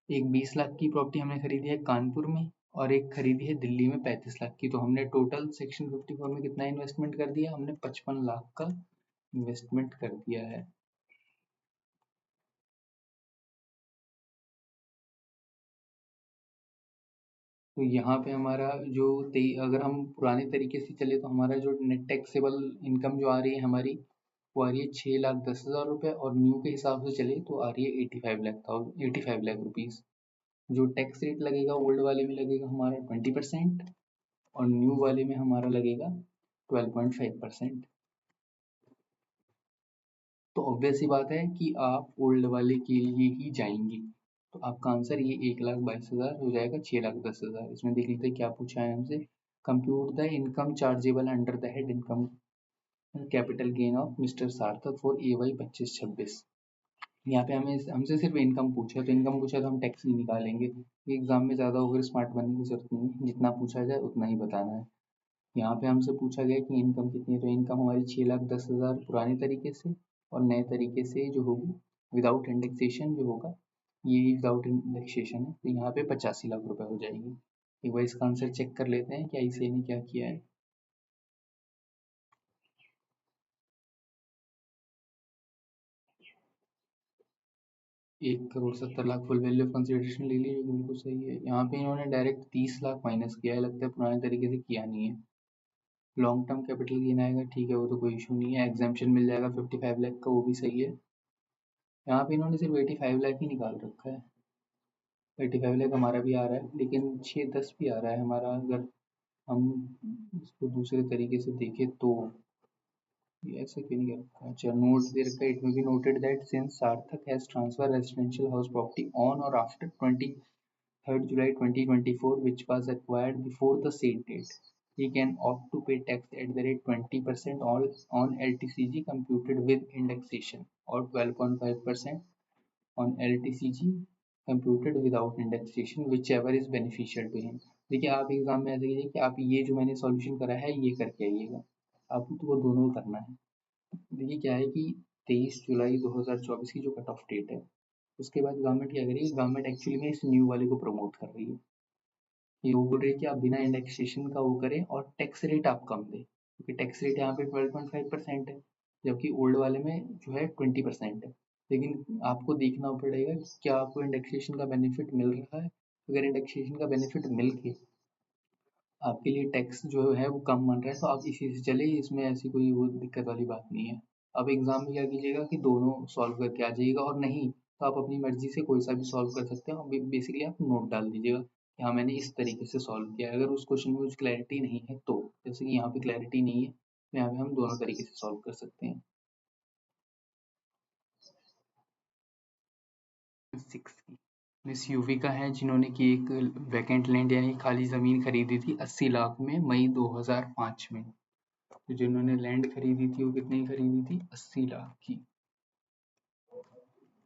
[SPEAKER 1] एक 20 लाख की प्रॉपर्टी हमने खरीदी है कानपुर में और एक खरीदी है दिल्ली में 35 लाख की। तो हमने टोटल सेक्शन 54 में कितना इन्वेस्टमेंट कर दिया, हमने 55 लाख का इन्वेस्टमेंट कर दिया है। तो यहाँ पे हमारा जो अगर हम पुराने तरीके से चले तो हमारा जो नेट टैक्सेबल इनकम जो आ रही है हमारी, वो आ रही है 6,10,000 रुपये, और न्यू के हिसाब से चले तो आ रही है 85 लाख रुपीज़। जो टैक्स रेट लगेगा ओल्ड वाले में लगेगा हमारा 20% और न्यू वाले में हमारा लगेगा 12.5%। तो ऑब्वियस सी बात है कि आप ओल्ड वाले के लिए ही जाएंगे। तो आपका आंसर ये 1,22,000 हो जाएगा, 6,10,000। इसमें देख लेते हैं क्या पूछा है हमसे, compute the income chargeable under the head income capital gain of mister सार्थक फॉर AY 25-26। यहाँ पे हमसे सिर्फ इनकम पूछा, तो इनकम पूछा तो हम टैक्स नहीं निकालेंगे। एग्जाम में ज़्यादा ओवर स्मार्ट बनने की जरूरत नहीं है, जितना पूछा जाए उतना ही बताना है। यहाँ पे हमसे पूछा गया कि इनकम कितनी है, तो इनकम हमारी 6,10,000 पुराने तरीके से, और नए तरीके से जो होगी विदाउट इंडेक्सेशन जो होगा, ये विदाउट इंडेक्सेशन है, तो यहाँ पे 85 लाख रुपए हो जाएंगे। एक बार इसका आंसर चेक कर लेते हैं क्या इसे ने क्या किया है। 1,70,00,000 फुल वैल्यू कंसिडरेशन ले ली, जो कि बिल्कुल सही है। यहाँ पे इन्होंने डायरेक्ट 30 लाख माइनस किया है, लगता है पुराने तरीके से किया नहीं है। लॉन्ग टर्म कैपिटल गेन आएगा, ठीक है, वो तो कोई इशू नहीं है। एग्जाम्पशन मिल जाएगा 55 लाख का, वो भी सही है। यहाँ पे इन्होंने सिर्फ 85 लाख ही निकाल रखा है। 85 लाख हमारा भी आ रहा है, लेकिन 6-10 भी आ रहा है हमारा। अगर हम इसको दूसरे तरीके से देखें तो ये ऐसे क्यों नहीं कर रखा है? अच्छा, नोट दे रखा है, it may be noted that since Sarthak has transfer residential house property on or after 23rd July 2024, which was acquired before the said date, he can opt to pay tax at the rate 20% on LTCG computed with indexation, or 12.5% on LTCG computed without indexation, whichever is beneficial to him। देखिए, आप exam में ऐसे कीजिए कि आप ये जो मैंने सॉल्यूशन करा है ये करके आइएगा, आपको तो वो दोनों करना है। देखिए क्या है कि 23 जुलाई 2024 की जो कट ऑफ डेट है, उसके बाद गवर्नमेंट क्या करेगी, गवर्नमेंट एक्चुअली में इस न्यू वाले को प्रमोट कर रही है। ये वो बोल रही है कि आप बिना इंडेक्सेशन का वो करें और टैक्स रेट आप कम दें, क्योंकि टैक्स रेट यहाँ पे 12.5% है, जबकि ओल्ड वाले में जो है 20% है। लेकिन आपको देखना पड़ेगा कि क्या आपको इंडेक्सेशन का बेनिफिट मिल रहा है। अगर इंडेक्सेशन का बेनिफिट मिल के आपके लिए टैक्स जो है वो कम बन रहा है, तो आप इसी से चले, इसमें ऐसी कोई वो दिक्कत वाली बात नहीं है। अब एग्जाम में क्या कीजिएगा कि दोनों सॉल्व करके आ जाइएगा, और नहीं तो आप अपनी मर्जी से कोई सा भी सॉल्व कर सकते हैं। बेसिकली आप नोट डाल दीजिएगा कि हाँ मैंने इस तरीके से सॉल्व किया है। अगर उस क्वेश्चन में कुछ क्लैरिटी नहीं है, तो जैसे कि यहाँ पे क्लैरिटी नहीं है, तो यहाँ पे हम दोनों तरीके से सॉल्व कर सकते हैं। 6 की मिस युविका है, जिन्होंने की एक वैकेंट लैंड यानी खाली ज़मीन खरीदी थी 80 लाख में मई 2005 में। तो जिन्होंने लैंड खरीदी थी वो कितने की खरीदी थी, 80 लाख की।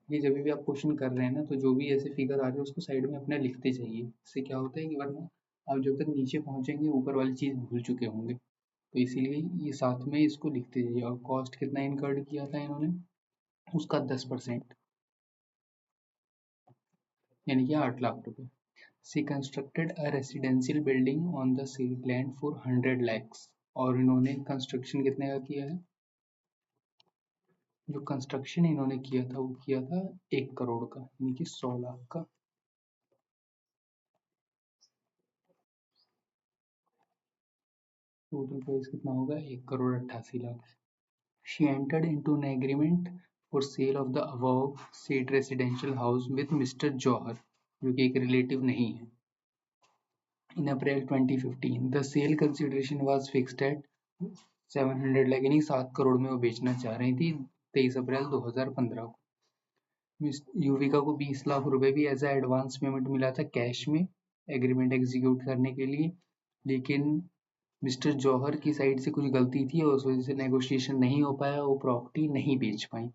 [SPEAKER 1] ये जब भी आप क्वेश्चन कर रहे हैं ना, तो जो भी ऐसे फिगर आ रहे हैं उसको साइड में अपना लिखते जाइए। इससे क्या होता है कि वरना आप जब तक नीचे पहुंचेंगे ऊपर वाली चीज़ भूल चुके होंगे, तो इसीलिए ये साथ में इसको लिखते जाइए। और कॉस्ट कितना इनकर्ड किया था इन्होंने, उसका 10%, यानी कि 8 लाख रुपए। She constructed a residential building on the said land for 100 lakhs, और इन्होंने कंस्ट्रक्शन कितने का किया है, जो कंस्ट्रक्शन इन्होंने किया था वो किया था 1 करोड़ का, यानी कि 100 लाख का। टोटल प्राइस कितना होगा, 1,88,00,000। She entered into an agreement for sale of the above said residential house with Mr. Johar, जो कि एक रिलेटिव नहीं है, in April 2015. The sale consideration was fixed at 700 lakh, यानी 7 करोड़ में वो बेचना चाह रही थी 23 अप्रैल 2015 को। मिस युविका को 20 लाख रुपए भी एज ए एडवांस पेमेंट मिला था कैश में एग्रीमेंट एग्जीक्यूट करने के लिए, लेकिन मिस्टर जौहर की साइड से कुछ गलती थी और उस वजह से नेगोशिएशन नहीं हो पाया, वो प्रॉपर्टी नहीं बेच पाई।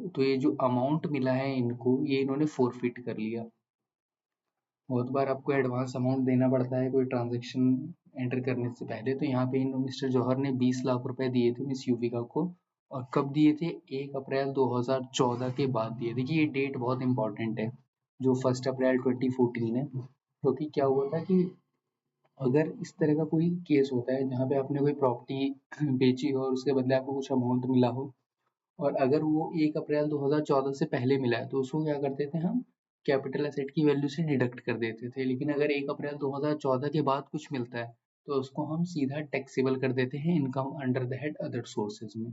[SPEAKER 1] तो ये जो अमाउंट मिला है इनको, ये इन्होंने फोरफिट कर लिया। बहुत बार आपको एडवांस अमाउंट देना पड़ता है कोई ट्रांजेक्शन एंटर करने से पहले, तो यहाँ पे इन मिस्टर जौहर ने 20 लाख रुपए दिए थे मिस युविका को। और कब दिए थे, 1 अप्रैल 2014 के बाद दिए। देखिए ये डेट बहुत इंपॉर्टेंट है, जो 1 अप्रैल 2014 है, क्योंकि क्या हुआ था कि अगर इस तरह का कोई केस होता है जहाँ पे आपने कोई प्रॉपर्टी बेची हो और उसके बदले आपको कुछ अमाउंट मिला हो, और अगर वो 1 अप्रैल 2014 से पहले मिला है, तो उसको क्या करते थे हम, कैपिटल एसेट की वैल्यू से डिडक्ट कर देते थे। लेकिन अगर 1 अप्रैल 2014 के बाद कुछ मिलता है, तो उसको हम सीधा टैक्सेबल कर देते हैं income under the head other sources में।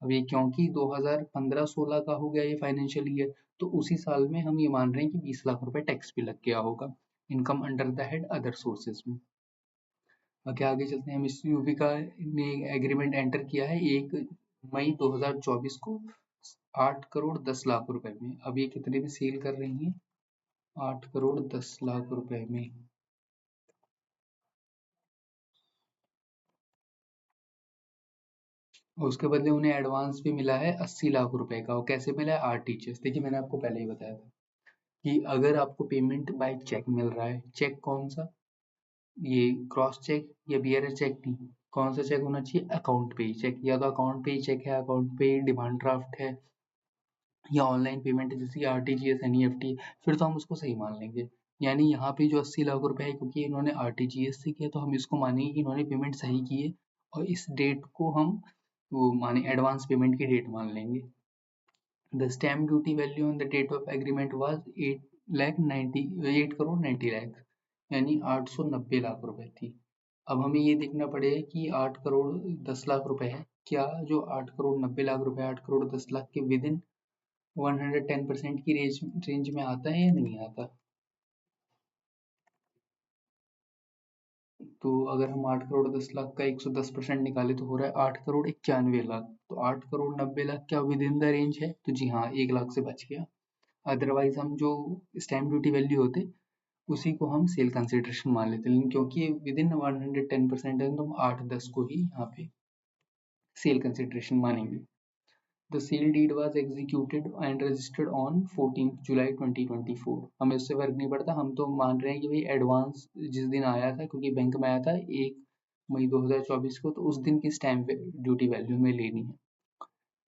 [SPEAKER 1] अब ये क्योंकि 2015-16 का हो गया ये फाइनेंशियल ईयर, तो उसी साल में हम ये मान रहे हैं कि 20 लाख रुपए टैक्स भी लग गया होगा income under the head other sources में। बाकी आगे चलते हैं। मिस युविका ने एग्रीमेंट एंटर किया है 1 मई 2024 को 8 करोड़ 10 लाख रुपए में। अब ये कितने में सेल कर रही हैं, 8 करोड़ 10 लाख रुपए में। उसके बदले उन्हें एडवांस भी मिला है 80 लाख रुपए का। और कैसे मिला है? आरटीजीएस। देखिए मैंने आपको पहले ही बताया था कि अगर आपको पेमेंट बाय चेक मिल रहा है, चेक कौन सा, ये क्रॉस चेक या बियरर चेक नहीं, कौन सा चेक होना चाहिए? अकाउंट पे ही चेक। या तो अकाउंट पे ही चेक है, अकाउंट पे डिमांड ड्राफ्ट है, या ऑनलाइन पेमेंट है जैसे कि आरटीजीएस, एनईएफटी, फिर तो हम उसको सही मान लेंगे। यानी यहाँ पे जो 80 लाख रुपए है, क्योंकि इन्होंने आरटीजीएस से किया तो हम इसको मानेंगे कि इन्होंने पेमेंट सही की है, और इस डेट को हम वो माने एडवांस पेमेंट की डेट मान लेंगे। The stamp duty value on the date of agreement was 8 crore 90 lakh, यानी 890 लाख रुपए थी। अब हमें ये देखना पड़ेगा कि 8 करोड़ 10 लाख रुपए है, क्या जो 8 करोड़ 90 लाख रुपए 8 करोड़ 10 लाख के विद इन 110% की रेंज में आता है या नहीं आता? तो अगर हम 8 करोड़ 10 लाख का 110% निकाले तो हो रहा है 8 करोड़ 91 लाख। तो 8 करोड़ 90 लाख क्या विद इन द रेंज है? तो जी हाँ, 1 लाख से बच गया। अदरवाइज हम जो स्टैम्प ड्यूटी वैल्यू होते उसी को हम सेल कंसिडरेशन मान लेते, लेकिन क्योंकि विद इन 110% है तो हम 8-10 को ही यहाँ पे सेल कंसिडरेशन मानेंगे। The sale deed was executed and registered on 14 July 2024। हमें उससे फर्क नहीं पड़ता, हम तो मान रहे हैं कि भाई एडवांस जिस दिन आया था, क्योंकि बैंक में आया था 1 मई 2024 को, तो उस दिन की स्टैम्प ड्यूटी वैल्यू हमें लेनी है।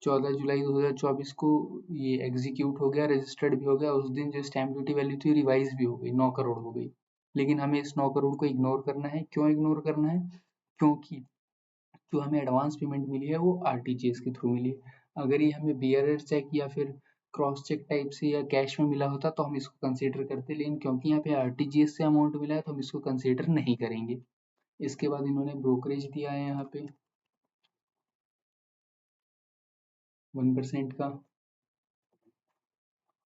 [SPEAKER 1] 14 जुलाई 2024 को ये एग्जीक्यूट हो गया, रजिस्टर्ड भी हो गया। उस दिन जो स्टैम्प ड्यूटी वैल्यू थी रिवाइज भी हो गई, 9 करोड़ हो गई। लेकिन हमें इस 9 करोड़ को इग्नोर करना है। क्यों इग्नोर करना है? क्योंकि जो हमें एडवांस पेमेंट मिली है वो आरटीजीएस के थ्रू मिली है। अगर ये हमें बियरर चेक या फिर क्रॉस चेक टाइप से या कैश में मिला होता तो हम इसको कंसीडर करते, लेकिन क्योंकि यहाँ पे आरटीजीएस से अमाउंट मिला है तो हम इसको कंसीडर नहीं करेंगे। इसके बाद इन्होंने ब्रोकरेज दिया है यहाँ पे 1% का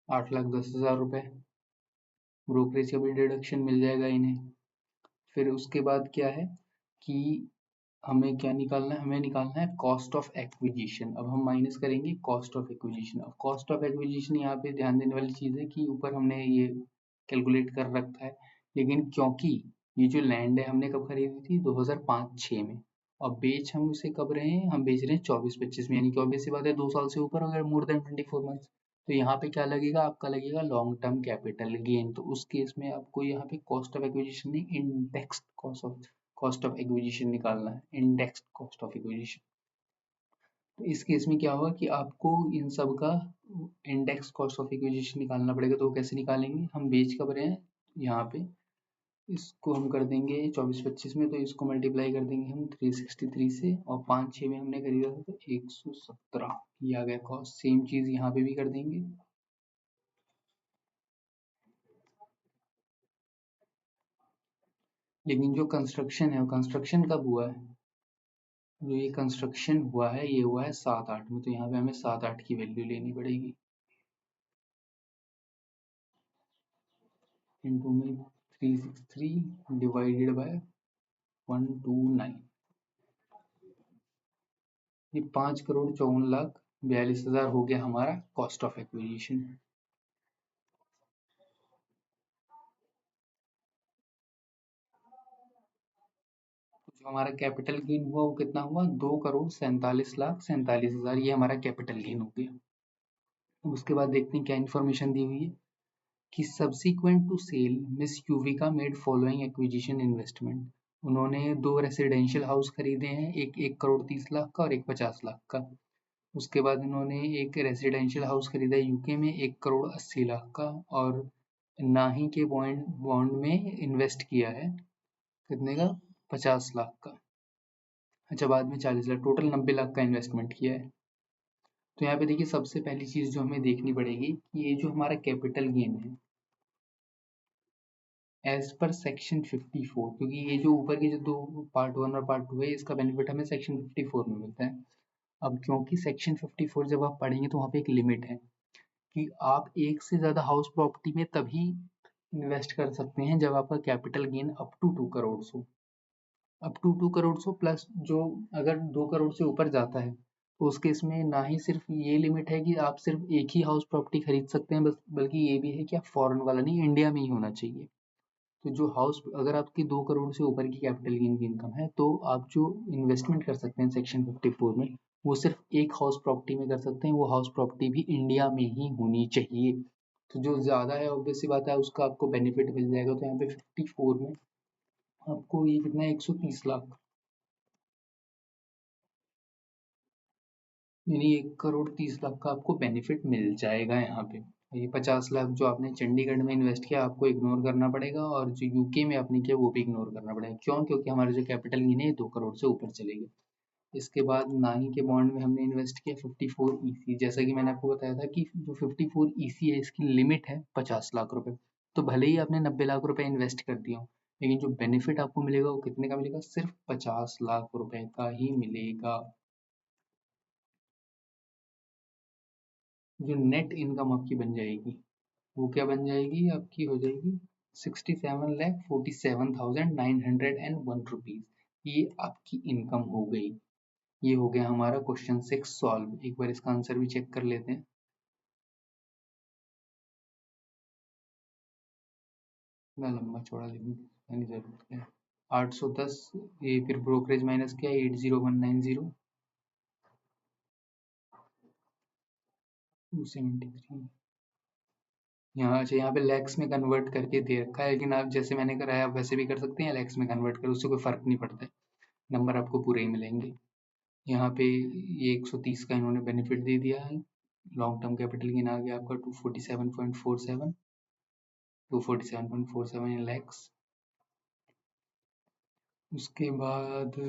[SPEAKER 1] 8,10,000 रुपए, ब्रोकरेज का भी डिडक्शन मिल जाएगा इन्हें। फिर उसके बाद क्या है कि हमें क्या निकालना है? हमें निकालना है कॉस्ट ऑफ एक्विजिशन। अब हम माइनस करेंगे कॉस्ट ऑफ एक्विजिशन। अब कॉस्ट ऑफ एक्विजिशन यहाँ पे ध्यान देने वाली चीज़ है कि ऊपर हमने ये कैलकुलेट कर रखा है, लेकिन क्योंकि ये जो लैंड है हमने कब खरीदी थी? 2005-6 में, और बेच हम उसे कब रहे हैं? हम बेच रहे हैं 24-25 में, यानी कि ऑब्वियस सी बात है 2 साल से ऊपर अगर मोर देन 24 मंथ्स। तो यहाँ पे क्या लगेगा? आपका लगेगा लॉन्ग टर्म कैपिटल गेन। तो उस केस में आपको यहाँ पे कॉस्ट ऑफ एक्विजिशन नहीं, इंडेक्स्ड कॉस्ट ऑफ एक्विजिशन निकालना है, इंडेक्स्ड कॉस्ट ऑफ एक्विजिशन। तो इस केस में क्या होगा कि आपको इन सब का इंडेक्स कॉस्ट ऑफ एक्विजिशन निकालना पड़ेगा। तो वो कैसे निकालेंगे? हम बेच कब रहे हैं? यहाँ पे इसको हम कर देंगे 24-25 में, तो इसको मल्टीप्लाई कर देंगे हम 363 से, और 5-6 में हमने खरीदा था तो 117 ये आ गया कॉस्ट। सेम चीज यहाँ पे भी कर देंगे। लेकिन जो कंस्ट्रक्शन है वो कंस्ट्रक्शन कब हुआ है? जो ये कंस्ट्रक्शन हुआ है ये हुआ है 7-8 में, तो यहाँ पे हमें 7-8 की वैल्यू लेनी पड़ेगी। इंटू में 363 डिवाइडेड बाय 129, ये 5,54,42,000 हो गया हमारा कॉस्ट ऑफ एक्विजिशन। जो हमारा कैपिटल गेन हुआ वो कितना हुआ? 2,47,47,000 ये हमारा कैपिटल गेन हो गया। उसके बाद देखते हैं क्या इन्फॉर्मेशन दी हुई है कि subsequent to sale miss Yuvika made following acquisition investment. उन्होंने 2 रेसिडेंशियल हाउस खरीदे हैं, एक 1,30,00,000 का और एक 50,00,000 का। उसके बाद उन्होंने एक रेसिडेंशियल हाउस खरीदा यूके में 1,80,00,000 का, और नाही के बॉन्ड बॉन्ड में इन्वेस्ट किया है कितने का? 50,00,000 का। अच्छा, बाद में 40,00,000, टोटल 90,00,000 का इन्वेस्टमेंट किया है। तो यहाँ पे देखिए सबसे पहली चीज जो हमें देखनी पड़ेगी कि ये जो हमारा कैपिटल गेन है एज पर सेक्शन 54, क्योंकि ये जो ऊपर के जो 2 पार्ट 1 और पार्ट 2 है इसका बेनिफिट हमें सेक्शन 54 में मिलता है। अब क्योंकि सेक्शन 54 जब आप पढ़ेंगे तो वहाँ पे एक लिमिट है कि आप एक से ज़्यादा हाउस प्रॉपर्टी में तभी इन्वेस्ट कर सकते हैं जब आपका capital gain up to 2 crore हो। अप टू 2 करोड़ हो प्लस जो अगर 2 करोड़ से ऊपर जाता है तो उस केस में ना ही सिर्फ ये लिमिट है कि आप सिर्फ एक ही हाउस प्रॉपर्टी खरीद सकते हैं, बस बल्कि ये भी है कि आप फॉरेन वाला नहीं, इंडिया में ही होना चाहिए। तो जो हाउस अगर आपकी 2 करोड़ से ऊपर की कैपिटल गेन की इनकम है तो आप जो इन्वेस्टमेंट कर सकते हैं सेक्शन 54 में वो सिर्फ एक हाउस प्रॉपर्टी में कर सकते हैं, वो हाउस प्रॉपर्टी भी इंडिया में ही होनी चाहिए। तो जो ज़्यादा है ऑब्वियस सी बात है उसका आपको बेनिफिट मिल जाएगा। तो यहाँ पे 54 में आपको ये कितना है 130 लाख, यानी 1 करोड़ 30 लाख का आपको बेनिफिट मिल जाएगा यहाँ पे। ये 50 लाख जो आपने चंडीगढ़ में इन्वेस्ट किया आपको इग्नोर करना पड़ेगा, और जो यूके में आपने किया वो भी इग्नोर करना पड़ेगा। क्यों? क्योंकि हमारा जो कैपिटल गेन है 2 करोड़ से ऊपर चलेगा। इसके बाद नाही के बॉन्ड में हमने इन्वेस्ट किया 54 ईसी। जैसा कि मैंने आपको बताया था कि जो 54 ईसी है इसकी लिमिट है 50 लाख रुपए। तो भले ही आपने 90 लाख रुपए इन्वेस्ट कर दिया हो, लेकिन जो बेनिफिट आपको मिलेगा वो कितने का मिलेगा? सिर्फ 50 लाख रुपए का ही मिलेगा। जो नेट इनकम आपकी बन जाएगी वो क्या बन जाएगी? आपकी हो जाएगी 67,47,901 रुपीज। ये आपकी इनकम हो गई। ये हो गया हमारा क्वेश्चन 6 सॉल्व। एक बार इसका आंसर भी चेक कर लेते हैं। इतना लंबा चौड़ा लिखने की जरूरत है। 810, ये फिर ब्रोकरेज माइनस किया 80190, 273। यहाँ अच्छा यहाँ पे लैक्स में कन्वर्ट करके दे रखा है, लेकिन आप जैसे मैंने कराया आप वैसे भी कर सकते हैं, लैक्स में कन्वर्ट कर, उससे कोई फर्क नहीं पड़ता है, नंबर आपको पूरे ही मिलेंगे। यहाँ पे ये 130 का इन्होंने बेनिफिट दे दिया है। लॉन्ग टर्म कैपिटल गेन आ गया आपका 247.47, 247.47 इन लैक्स। उसके बाद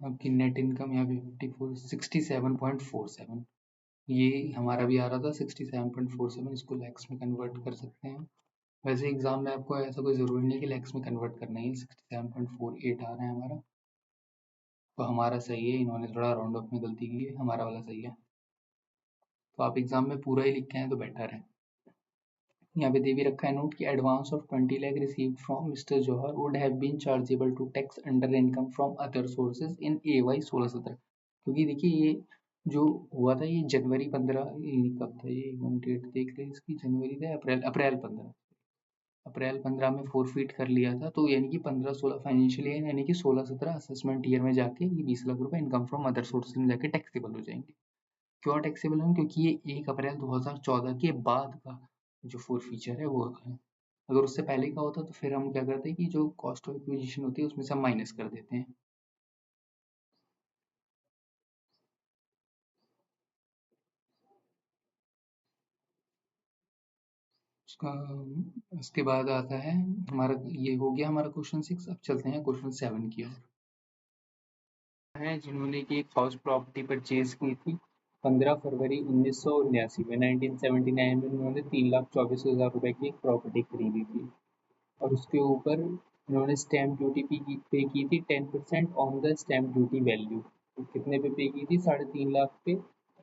[SPEAKER 1] आपकी नेट इनकम यहाँ पे 67.47, ये हमारा भी आ रहा था 67.47, इसको लैक्स में कन्वर्ट कर सकते हैं। वैसे एग्जाम में आपको ऐसा कोई ज़रूरी नहीं है कि लैक्स में कन्वर्ट करना ही, 67.48 आ रहा है हमारा, तो हमारा सही है। इन्होंने थोड़ा राउंड ऑफ में गलती की है, हमारा वाला सही है। तो आप एग्जाम में पूरा ही लिख के आए तो बेटर है। यहाँ पे दे भी रखा है नोट कि advance of 20 lakh received from mister Johar would have been chargeable to tax under income from other sources in AY 16-17। क्योंकि देखिए ये जो हुआ था ये जनवरी 15, कब था ये, वन डेट देख ले इसकी, जनवरी था अप्रैल 15, अप्रैल 15 में फोरफीट कर लिया था। तो यानी कि 15-16 फाइनेंशियल ईयर, यानी कि 16-17 असेसमेंट ईयर में जाके ये 20 लाख रुपए इनकम फ्रॉम अदर सोर्सेज में जाके टैक्सेबल हो जाएंगे। क्यों टैक्सेबल होंगे? क्योंकि ये 1 अप्रैल 2014 के बाद का जो फोर फीचर है वो है। अगर उससे पहले का होता तो फिर हम क्या करते हैं कि जो कॉस्ट ऑफ एक्विजिशन होती है उसमें से हम माइनस कर देते हैं। उसका उसके बाद आता है हमारा, ये हो गया हमारा क्वेश्चन 6। अब चलते हैं क्वेश्चन 7 की ओर। है जिन्होंने कि एक हाउस प्रॉपर्टी परचेज की थी 15 फरवरी 1979 में, 1979 में उन्होंने 3,24,000 रुपए की एक प्रॉपर्टी खरीदी थी, और उसके ऊपर इन्होंने स्टैम्प ड्यूटी पे की थी 10% on the stamp duty value. तो कितने पे पे की थी? 3.5 लाख पे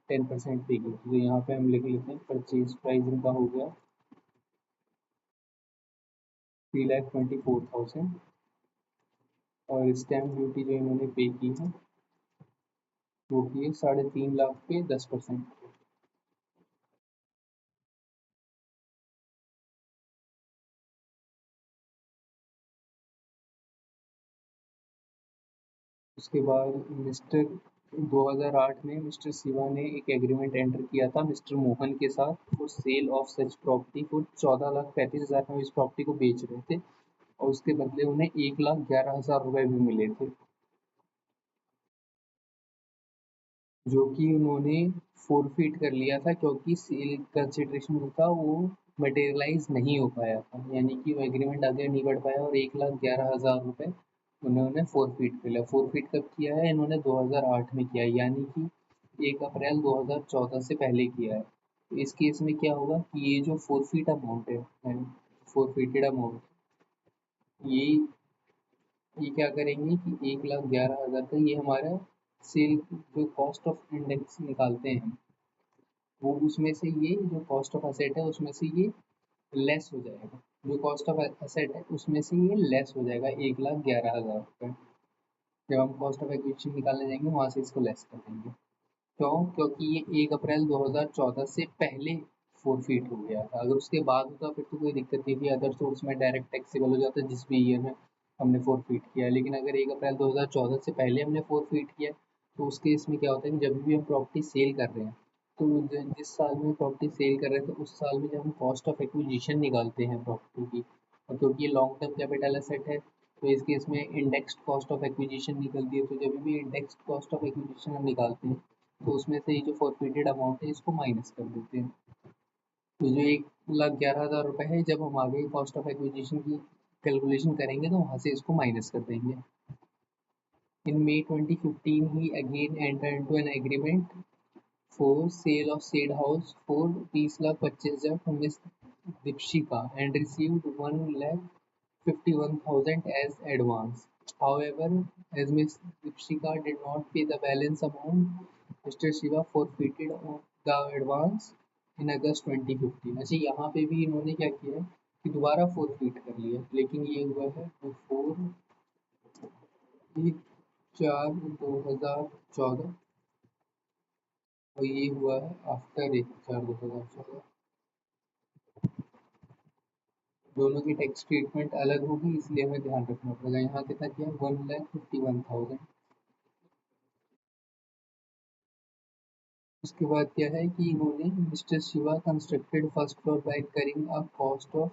[SPEAKER 1] 10% पे की थी। तो यहाँ पे हम लिख लेते हैं परचेज प्राइस इनका हो गया 3,24,000, और स्टैम्प ड्यूटी जो इन्होंने पे की है वो की है 3.5 लाख पे 10%। उसके बाद मिस्टर 2008 में मिस्टर शिवा ने एक एग्रीमेंट एंटर किया था मिस्टर मोहन के साथ for sale of such property को। 14,35,000 में इस प्रॉपर्टी को बेच रहे थे, और उसके बदले उन्हें 1,11,000 रुपए भी मिले थे, जो कि उन्होंने फोरफीट कर लिया था क्योंकि सेल कंसिडरेशन जो था वो मटेरियलाइज नहीं हो पाया था, यानी कि वो एग्रीमेंट आगे नहीं बढ़ पाया, और 1,11,000 रुपए उन्होंने फोरफीट कर लिया। फोरफीट कब किया है? इन्होंने 2008 में किया है, यानी कि 1 अप्रैल 2014 से पहले किया है। तो इस केस में क्या होगा कि ये जो फोरफीट अमाउंट है, फोरफीटेड अमाउंट, ये ये क्या करेंगे कि 1,11,000 का ये हमारा सेल जो कॉस्ट ऑफ इंडेक्स निकालते हैं वो उसमें से ये जो कॉस्ट ऑफ असेट है उसमें से ये लेस हो जाएगा। जो कॉस्ट ऑफ असेट है उसमें से ये लेस हो जाएगा 1,11,000 रुपये। जब हम कॉस्ट ऑफ एक्विजिशन निकालने जाएंगे वहाँ से इसको लेस कर देंगे। क्यों? क्योंकि ये 1 अप्रैल 2014 से पहले फोरफीट हो गया था। अगर उसके बाद होता फिर तो कोई दिक्कत नहीं थी, अदर सोर्स में डायरेक्ट टैक्सेबल हो जाता जिस भी ईयर में हमने फोरफीट किया है। लेकिन अगर 1 अप्रैल 2014 से पहले हमने फोरफीट किया तो उस केस में क्या होता है कि जब भी हम प्रॉपर्टी सेल कर रहे हैं, तो जिस साल में प्रॉपर्टी सेल कर रहे थे उस साल में जब हम कॉस्ट ऑफ एक्विजिशन निकालते हैं प्रॉपर्टी की, और क्योंकि ये लॉन्ग टर्म कैपिटल एसेट है, तो इस केस में इंडेक्स्ड कॉस्ट ऑफ एक्विजिशन निकलती है। तो जब भी इंडेक्स्ड कॉस्ट ऑफ एक्विजिशन हम निकालते हैं, तो उसमें से ये जो फॉरफिटेड अमाउंट है इसको माइनस कर देते हैं। तो जो 1,11,000 रुपये है, जब हम आगे कॉस्ट ऑफ एक्विजिशन की कैलकुलेशन करेंगे तो वहाँ से इसको माइनस कर देंगे। In May 2015, he again entered into an agreement for sale of said house for 30,25,000 from Miss Dipshika and received 1,51,000 as advance. However, as Miss Dipshika did not pay the balance amount, Mr. Shiva forfeited the advance in August 2015. अच्छा, यहाँ पे भी इन्होंने क्या किया है कि दोबारा फोरफिट कर लिया, लेकिन ये हुआ है बिफोर 1/4/2014 और ये हुआ है आफ्टर 1/4/2014। दोनों की टैक्स ट्रीटमेंट अलग होगी, इसलिए हमें ध्यान रखना पड़ेगा। यहाँ कितना किया, 1,51,000। उसके बाद क्या है कि इन्होंने mister Shiva constructed first floor by incurring a cost of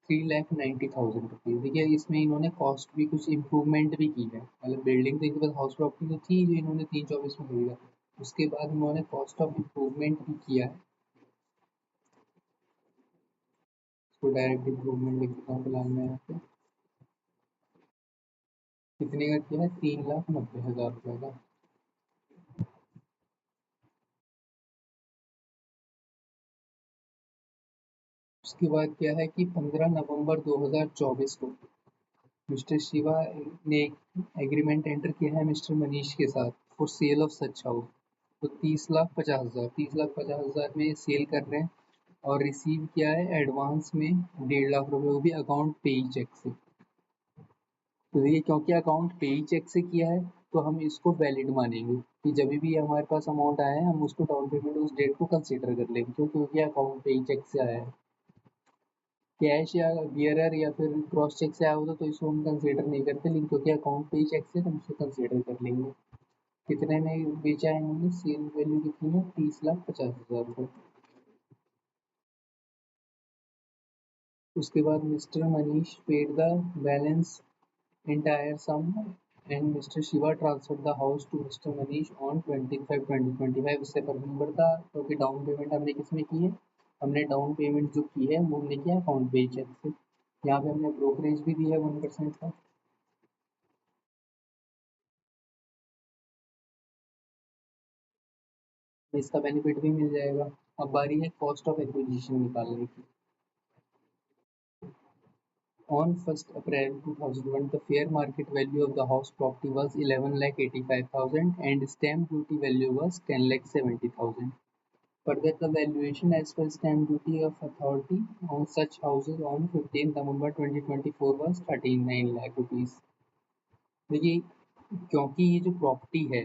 [SPEAKER 1] 3,90,000 rupees. देखिए, इसमें इन्होंने कॉस्ट भी कुछ इम्प्रूवमेंट भी की है, मतलब बिल्डिंग तो इनके पास हाउस प्रॉपर्टी तो थी जो इन्होंने 324 में खरीदा, उसके बाद इन्होंने कॉस्ट ऑफ इम्प्रूवमेंट भी किया है। इसको डायरेक्ट इम्प्रूवमेंट लिख देता हूँ फिलहाल मैं यहाँ पे। कितने का किया है, 3,90,000 रुपये का। उसके बाद क्या है कि 15 नवंबर 2024 को मिस्टर शिवा ने एक एग्रीमेंट एंटर किया है मिस्टर मनीष के साथ for sale of such house. तो 30,50,000 में सेल कर रहे हैं, और रिसीव किया है एडवांस में 1,50,000 रुपये, वो भी अकाउंट पेई चेक से। तो देखिए, क्योंकि अकाउंट पेई चेक से किया है तो हम इसको वैलिड मानेंगे कि जब भी हमारे पास अमाउंट आया है हम उसको डाउन पेमेंट उस डेट को कंसिडर कर लेंगे, क्योंकि अकाउंट पेई चेक से आया है। कैश या बियरर या फिर क्रॉस चेक से आया होता तो इसको हम कंसिडर नहीं करते, लेकिन क्योंकि अकाउंट पे ही चेक से तो हम इसको कंसिडर कर लेंगे। कितने में बेचा है इन्होंने, सेल वैल्यू कितनी है, 30,50,000 रुपये। उसके बाद mister Manish paid the balance entire sum and Mr. Shiva transferred the house to Mr. Manish on 25/2025। इससे फर्क नहीं पड़ता क्योंकि डाउन पेमेंट हमने किसमें की है, हमने डाउन पेमेंट जो की है वो हमने किया अकाउंट पे चेक से। यहाँ पे हमने ब्रोकरेज भी दी है 1% का। इसका बेनिफिट भी मिल जाएगा। अब बारी है कॉस्ट ऑफ एक्विजिशन निकालने की। On 1st April 2001, the fair market value of the house property was 11,85,000 and stamp duty value was 10,70,000. Further, the valuation as per stamp duty of authority on such houses on 15 November 2024 was 39 lakh rupees। देखिए, क्योंकि ये जो property है,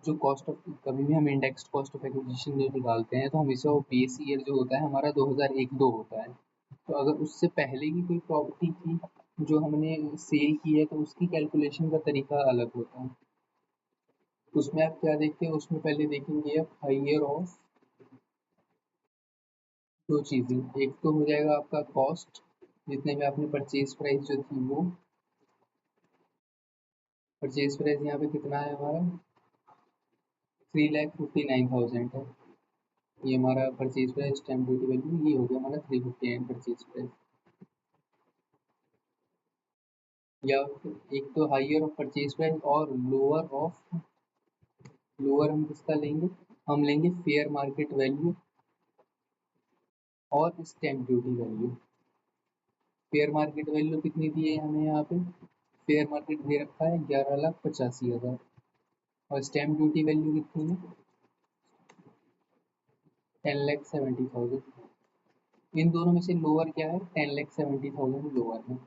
[SPEAKER 1] जो cost of, कभी भी हम indexed cost of acquisition जो निकालते हैं तो हमेशा वो बेस ईयर जो होता है हमारा 2001-2 होता है। तो अगर उससे पहले की कोई प्रॉपर्टी थी जो हमने सेल की है तो उसकी कैलकुलेशन का तरीका अलग होता है। उसमें आप क्या देखते हैं, उसमें पहले देखेंगे आप ईयर ऑफ दो चीज़ें। एक तो हो जाएगा आपका कॉस्ट, जितने में आपने परचेज प्राइस जो थी वो, परचेज प्राइस यहाँ पे कितना है हमारा, 3,59,000 है। ये हमारा purchase price, stamp duty value, ये हो गया हमारा 359 परचेज प्राइस। या एक तो हाइयर ऑफ परचेज प्राइस और लोअर ऑफ, लोअर हम किसका लेंगे, हम लेंगे फेयर मार्केट वैल्यू और stamp duty value. Fair market value कितनी दी है हमें यहाँ पे, फेयर मार्केट दे रखा है 11,85,000 और स्टैम्प ड्यूटी वैल्यू कितनी है, 10,70,000। इन दोनों में से लोअर क्या है, 10,70,000 लोअर है।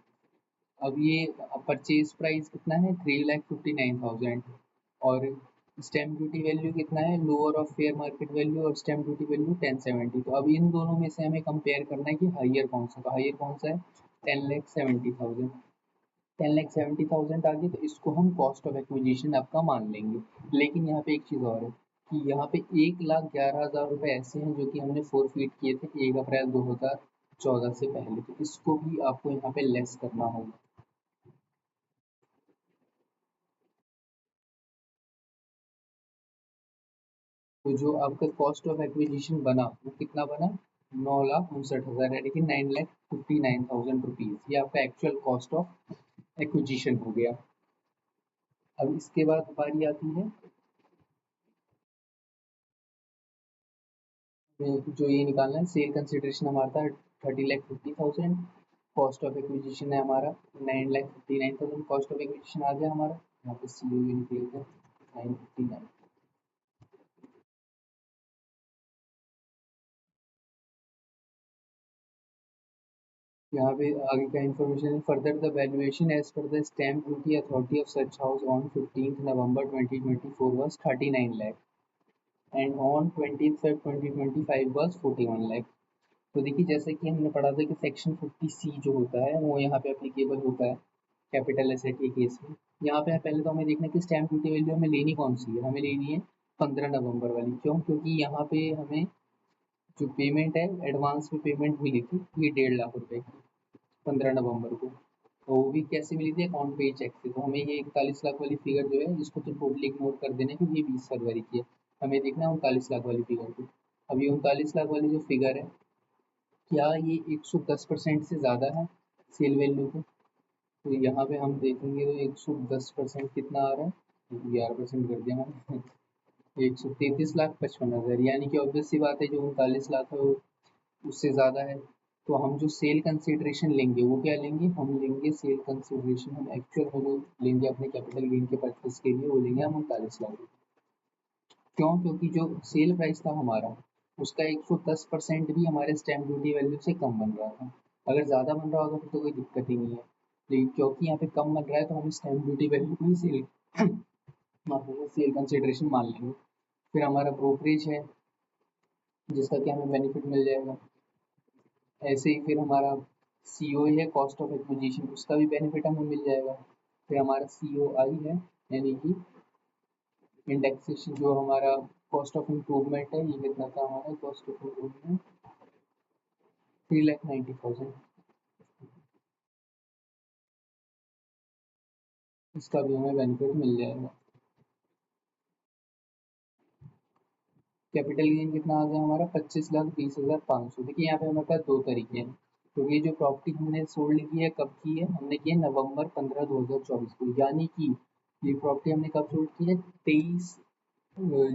[SPEAKER 1] अब ये परचेज प्राइस कितना है, 3,59,000 और स्टैम्प ड्यूटी वैल्यू कितना है, lower of fair market value और स्टैम्प ड्यूटी वैल्यू 1070। तो अब इन दोनों में से हमें कंपेयर करना है कि हाइयर कौन सा, तो हाइयर कौन सा है, 10,70,000। 10,70,000 आ गई तो इसको हम कॉस्ट ऑफ एक्विजिशन आपका मान लेंगे। लेकिन यहाँ पे एक चीज़ और है कि यहाँ पे 1,11,000 रुपये ऐसे हैं जो कि हमने फोरफीट किए थे 1 अप्रैल 2014 से पहले, तो इसको भी आपको यहाँ पे लेस करना होगा। तो जो आपका कॉस्ट ऑफ एक्विजिशन बना वो कितना बना, 9,59,000 है, लेकिन 9,59,000 रुपीज़ ये आपका एक्चुअल कॉस्ट ऑफ एक्विजिशन हो गया। अब इसके बाद बारी आती है जो ये निकालना है, सेल कंसिडरेशन हमारा था 30,50,000, कॉस्ट ऑफ एक्विजिशन है हमारा 9,59,000, कॉस्ट ऑफ एक्विजिशन आ गया हमारा, यहाँ पे सी ओ निकल गया 959। यहाँ पे आगे का इन्फॉर्मेशन है, further the valuation as per the stamp duty authority of such house on 15th November 2024 was 39 lakh and on 20th Feb 2025 was 41 lakh। तो देखिए जैसे कि हमने पढ़ा था कि सेक्शन 50C जो होता है वो यहाँ पे एप्लीकेबल होता है कैपिटल एसेट के केस में। यहाँ पे पहले तो हमें देखना है कि स्टैम्प ड्यूटी वैल्यू हमें लेनी कौन सी है, हमें लेनी है 15 नवंबर वाली। क्यों? क्योंकि यहाँ पे हमें जो पेमेंट है एडवांस में पेमेंट मिली थी ये 1,50,000 रुपये की 15 नवंबर को, तो वो भी कैसे मिली थी, अकाउंट पे चेक से। तो हमें ये 41 लाख वाली फिगर जो है इसको तो टोटली इग्नोर कर देना क्योंकि ये 20 फरवरी की है, हमें देखना है 39 लाख वाली फिगर को। अब ये 39 लाख वाली जो फिगर है क्या ये 110% से ज़्यादा है सेल वैल्यू के? तो यहाँ पे हम देखेंगे तो 110% कितना आ रहा है, 11% कर दिया मैंने 133,55,000, यानी कि ऑब्वियस सी बात है जो 39 लाख है वो उससे ज़्यादा है। तो हम जो सेल कंसिडरेशन लेंगे वो क्या लेंगे, हम लेंगे सेल कंसिडरेशन, हम एक्चुअल में जो लेंगे अपने कैपिटल गेन के पर्पज के लिए वो लेंगे हम 39 लाख। क्यों? क्योंकि जो सेल प्राइस था हमारा उसका 110% भी हमारे स्टैम्प ड्यूटी वैल्यू से कम बन रहा था। अगर ज़्यादा बन रहा होगा फिर तो कोई दिक्कत ही नहीं है, लेकिन क्योंकि यहाँ पे कम बन रहा है तो हम स्टैम्प ड्यूटी वैल्यू को ही सेल सेल कंसिडरेशन मान लेंगे। फिर हमारा ब्रोकरेज है जिसका कि हमें बेनिफिट मिल जाएगा। ऐसे ही फिर हमारा सी ओ है कॉस्ट ऑफ एक्विजिशन, उसका भी बेनिफिट हमें मिल जाएगा। फिर हमारा सी ओ आई है यानी कि इंडेक्सेशन, जो हमारा कॉस्ट ऑफ इम्प्रूवमेंट है, ये कितना था हमारा कॉस्ट ऑफ इम्प्रूवमेंट 3,90,000, इसका भी हमें बेनिफिट मिल जाएगा। कैपिटल गेन कितना आ गया हमारा 25,20,500। देखिए यहाँ पे हमारे पास दो तरीके हैं, तो ये जो प्रॉपर्टी हमने सोल्ड की है कब की है, हमने की है November 15, 2024 को, यानी कि ये प्रॉपर्टी हमने कब सोल्ड की है 23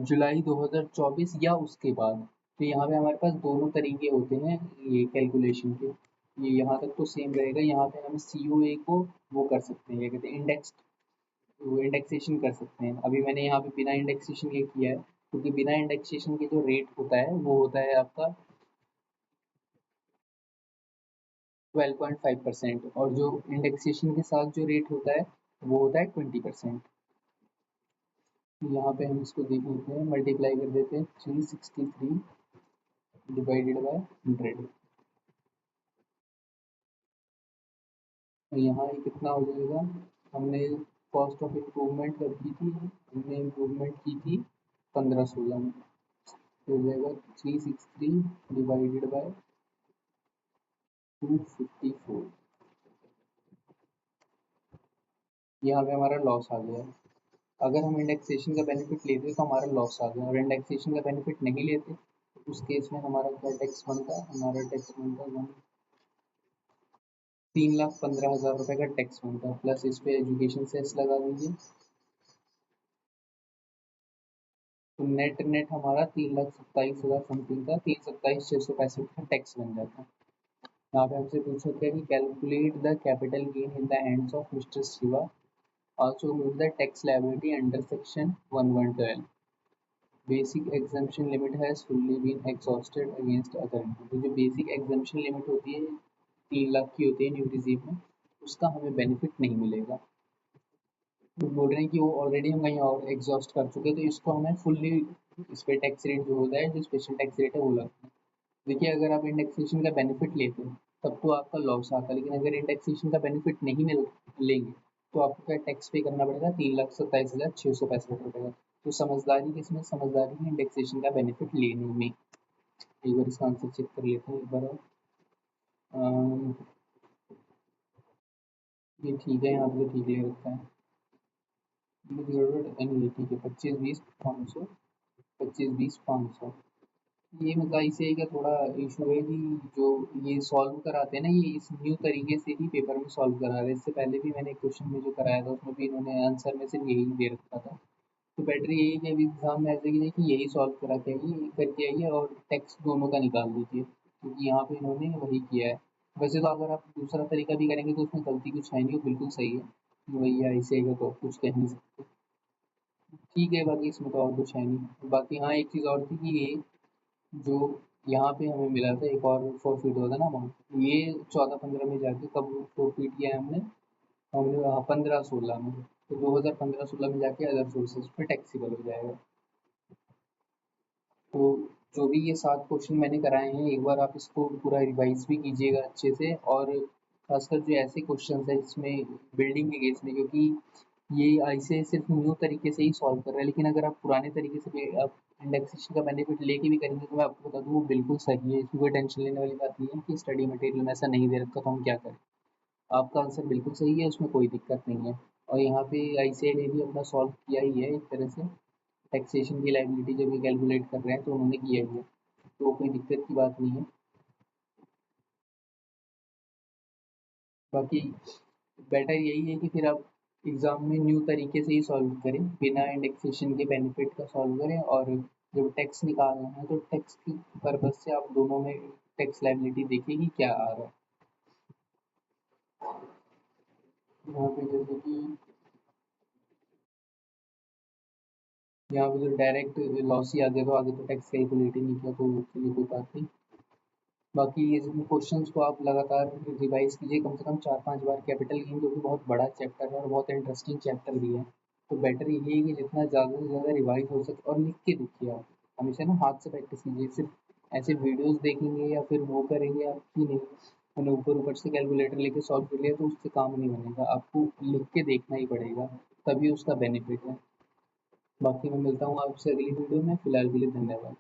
[SPEAKER 1] जुलाई 2024 या उसके बाद। तो यहाँ पे हमारे पास दोनों तरीके होते हैं ये कैलकुलेशन के, ये यहाँ तक तो सेम रहेगा। यहाँ पे हम सी ओ ए को वो कर सकते हैं, क्या कहते हैं, इंडेक्स, वो इंडेक्सेशन कर सकते हैं। अभी मैंने यहाँ पे बिना इंडेक्सेशन के किया है क्योंकि बिना इंडेक्सेशन के जो रेट होता है वो होता है आपका 12.5%, और जो इंडेक्सेशन के साथ जो रेट होता है वो होता है 20%। यहाँ पे हम इसको देख लेते हैं, मल्टीप्लाई कर देते हैं 363 डिवाइडेड बाय 100, तो यहाँ ये कितना हो जाएगा, हमने कॉस्ट ऑफ इम्प्रूवमेंट कब की थी, हमने इम्प्रूवमेंट की थी 15-16 में, तो हो जाएगा 363 डिवाइडेड बाय 254, यहाँ पे हमारा लॉस आ गया। अगर हम इंडेक्सेशन का बेनिफिट लेते तो हमारा लॉस आ गया, और इंडेक्सेशन का बेनिफिट नहीं लेते तो उस केस में हमारा क्या टैक्स बनता, हमारा टैक्स बनता 3,15,000 रुपये का टैक्स बनता, प्लस इस पे एजुकेशन सेस लगा दीजिए, तो नेट नेट हमारा 3,27,000 समथिंग का 3,27,665 का टैक्स बन जाता। यहाँ पे हमसे पूछा गया कि calculate the capital gain in the hands of mister Shiva, also remove the tax liability under section 1112, basic exemption limit has fully been exhausted against other income. तो जो बेसिक एग्जम्पशन लिमिट होती है 3 लाख की होती है न्यू रिजीव में, उसका हमें बेनिफिट नहीं मिलेगा। तो बोल रहे हैं कि वो ऑलरेडी हम कहीं और एग्जॉस्ट कर चुके हैं तो इसको हमें फुल्ली इस पे टैक्स रेट जो होता है, जो स्पेशल टैक्स रेट है वो लगता है। देखिए अगर आप इंडेक्सेशन का बेनिफिट लेते हो तब तो आपका लॉस आता है। लेकिन अगर इंडेक्सेशन का बेनिफिट नहीं मिल लेंगे तो आपको क्या टैक्स पे करना पड़ेगा, 3,27,665 रुपये का। तो समझदारी किसमें, समझदारी में इंडेक्सेशन का बेनिफिट लेने में। एक बार इसका आंसर चेक कर लेते हैं एक बार और। अम, ये ठीक है, यहाँ पे तो ठीक ले रखा है। नहीं ठीक है, 25, 20, 500, 25, 20, 500। ये मतलब इसे का थोड़ा इशू है कि जो ये सॉल्व कराते हैं ना, ये इस न्यू तरीके से ही पेपर में सॉल्व करा रहे हैं। इससे पहले भी मैंने एक क्वेश्चन में जो कराया था उसमें भी इन्होंने आंसर में सिर्फ यही दे रखा था। तो बेटर यही है कि अभी एग्जाम में ऐसे कि नहीं कि यही सॉल्व करा के आइए, करके आइए और टेक्स्ट दोनों का निकाल दीजिए, क्योंकि यहाँ पे इन्होंने वही किया है। वैसे तो अगर आप दूसरा तरीका भी करेंगे तो उसमें गलती कुछ है नहीं, वो बिल्कुल सही है। वही ऐसे ही तो कुछ कह नहीं सकते। ठीक है, बाकी इसमें तो और कुछ है नहीं। बाकी हाँ, एक चीज़ और थी कि ये जो यहाँ पे हमें मिला था एक और फॉरफिट हुआ था ना अमाउंट, ये 14-15 में जाके कब फॉरफिट किया है हमने, हमने 15-16 में। तो 2015-16 में जाके अदर सोर्सेज पे टैक्सीबल हो जाएगा। तो जो भी ये 7 क्वेश्चन मैंने कराए हैं, एक बार आप इसको पूरा रिवाइज भी कीजिएगा अच्छे से। और खासकर जो ऐसे क्वेश्चन है जिसमें बिल्डिंग के केस में, क्योंकि ये ऐसे सिर्फ न्यू तरीके से ही सॉल्व कर रहा है, लेकिन अगर आप पुराने तरीके से भी आप इंडेक्सेशन का बेनिफिट लेके भी करेंगे तो मैं आपको बता दूँ वो बिल्कुल सही है। इसमें कोई टेंशन लेने वाली बात नहीं है कि स्टडी मटेरियल में ऐसा नहीं दे रखा तो हम क्या करें। आपका आंसर बिल्कुल सही है, उसमें कोई दिक्कत नहीं है। और यहाँ पे आईसीएआई ने भी अपना सॉल्व किया ही है एक तरह से। टैक्सेशन की लायबिलिटी जब ये कैलकुलेट कर रहे हैं तो उन्होंने किया ही है, तो कोई दिक्कत की बात नहीं है। बाकी बेटर यही है कि फिर आप एग्ज़ाम में न्यू तरीके से ही सॉल्व करें, बिना इंडेक्सेशन के बेनिफिट का सॉल्व करें। और जब टैक्स निकालना है तो टैक्स की पर्पज़ से आप दोनों में टैक्स लायबिलिटी देखिए कि क्या आ रहा है। यहाँ पे जैसे कि यहाँ पे जो डायरेक्ट लॉस ही आ गया तो आगे तो टैक्स कैलकुलेट ही नहीं किया, तो चलिए कोई बात नहीं। बाकी ये जिन क्वेश्चंस को आप लगातार रिवाइज कीजिए कम से कम 4-5 बार। कैपिटल गेन जो कि बहुत बड़ा चैप्टर है और बहुत इंटरेस्टिंग चैप्टर भी है, तो बेटर यही है कि जितना ज़्यादा से ज़्यादा रिवाइज हो सके और लिख के देखिए आप। हमेशा ना हाथ से प्रैक्टिस कीजिए, सिर्फ ऐसे वीडियोस देखेंगे या फिर वो करेंगे आप कि नहीं, मैंने ऊपर ऊपर से कैलकुलेटर लेके सॉल्व कर लिया तो उससे काम नहीं बनेगा। आपको लिख के देखना ही पड़ेगा, तभी उसका बेनिफिट है। बाकी मैं मिलता हूँ आपसे अगली वीडियो में, फिलहाल के लिए धन्यवाद।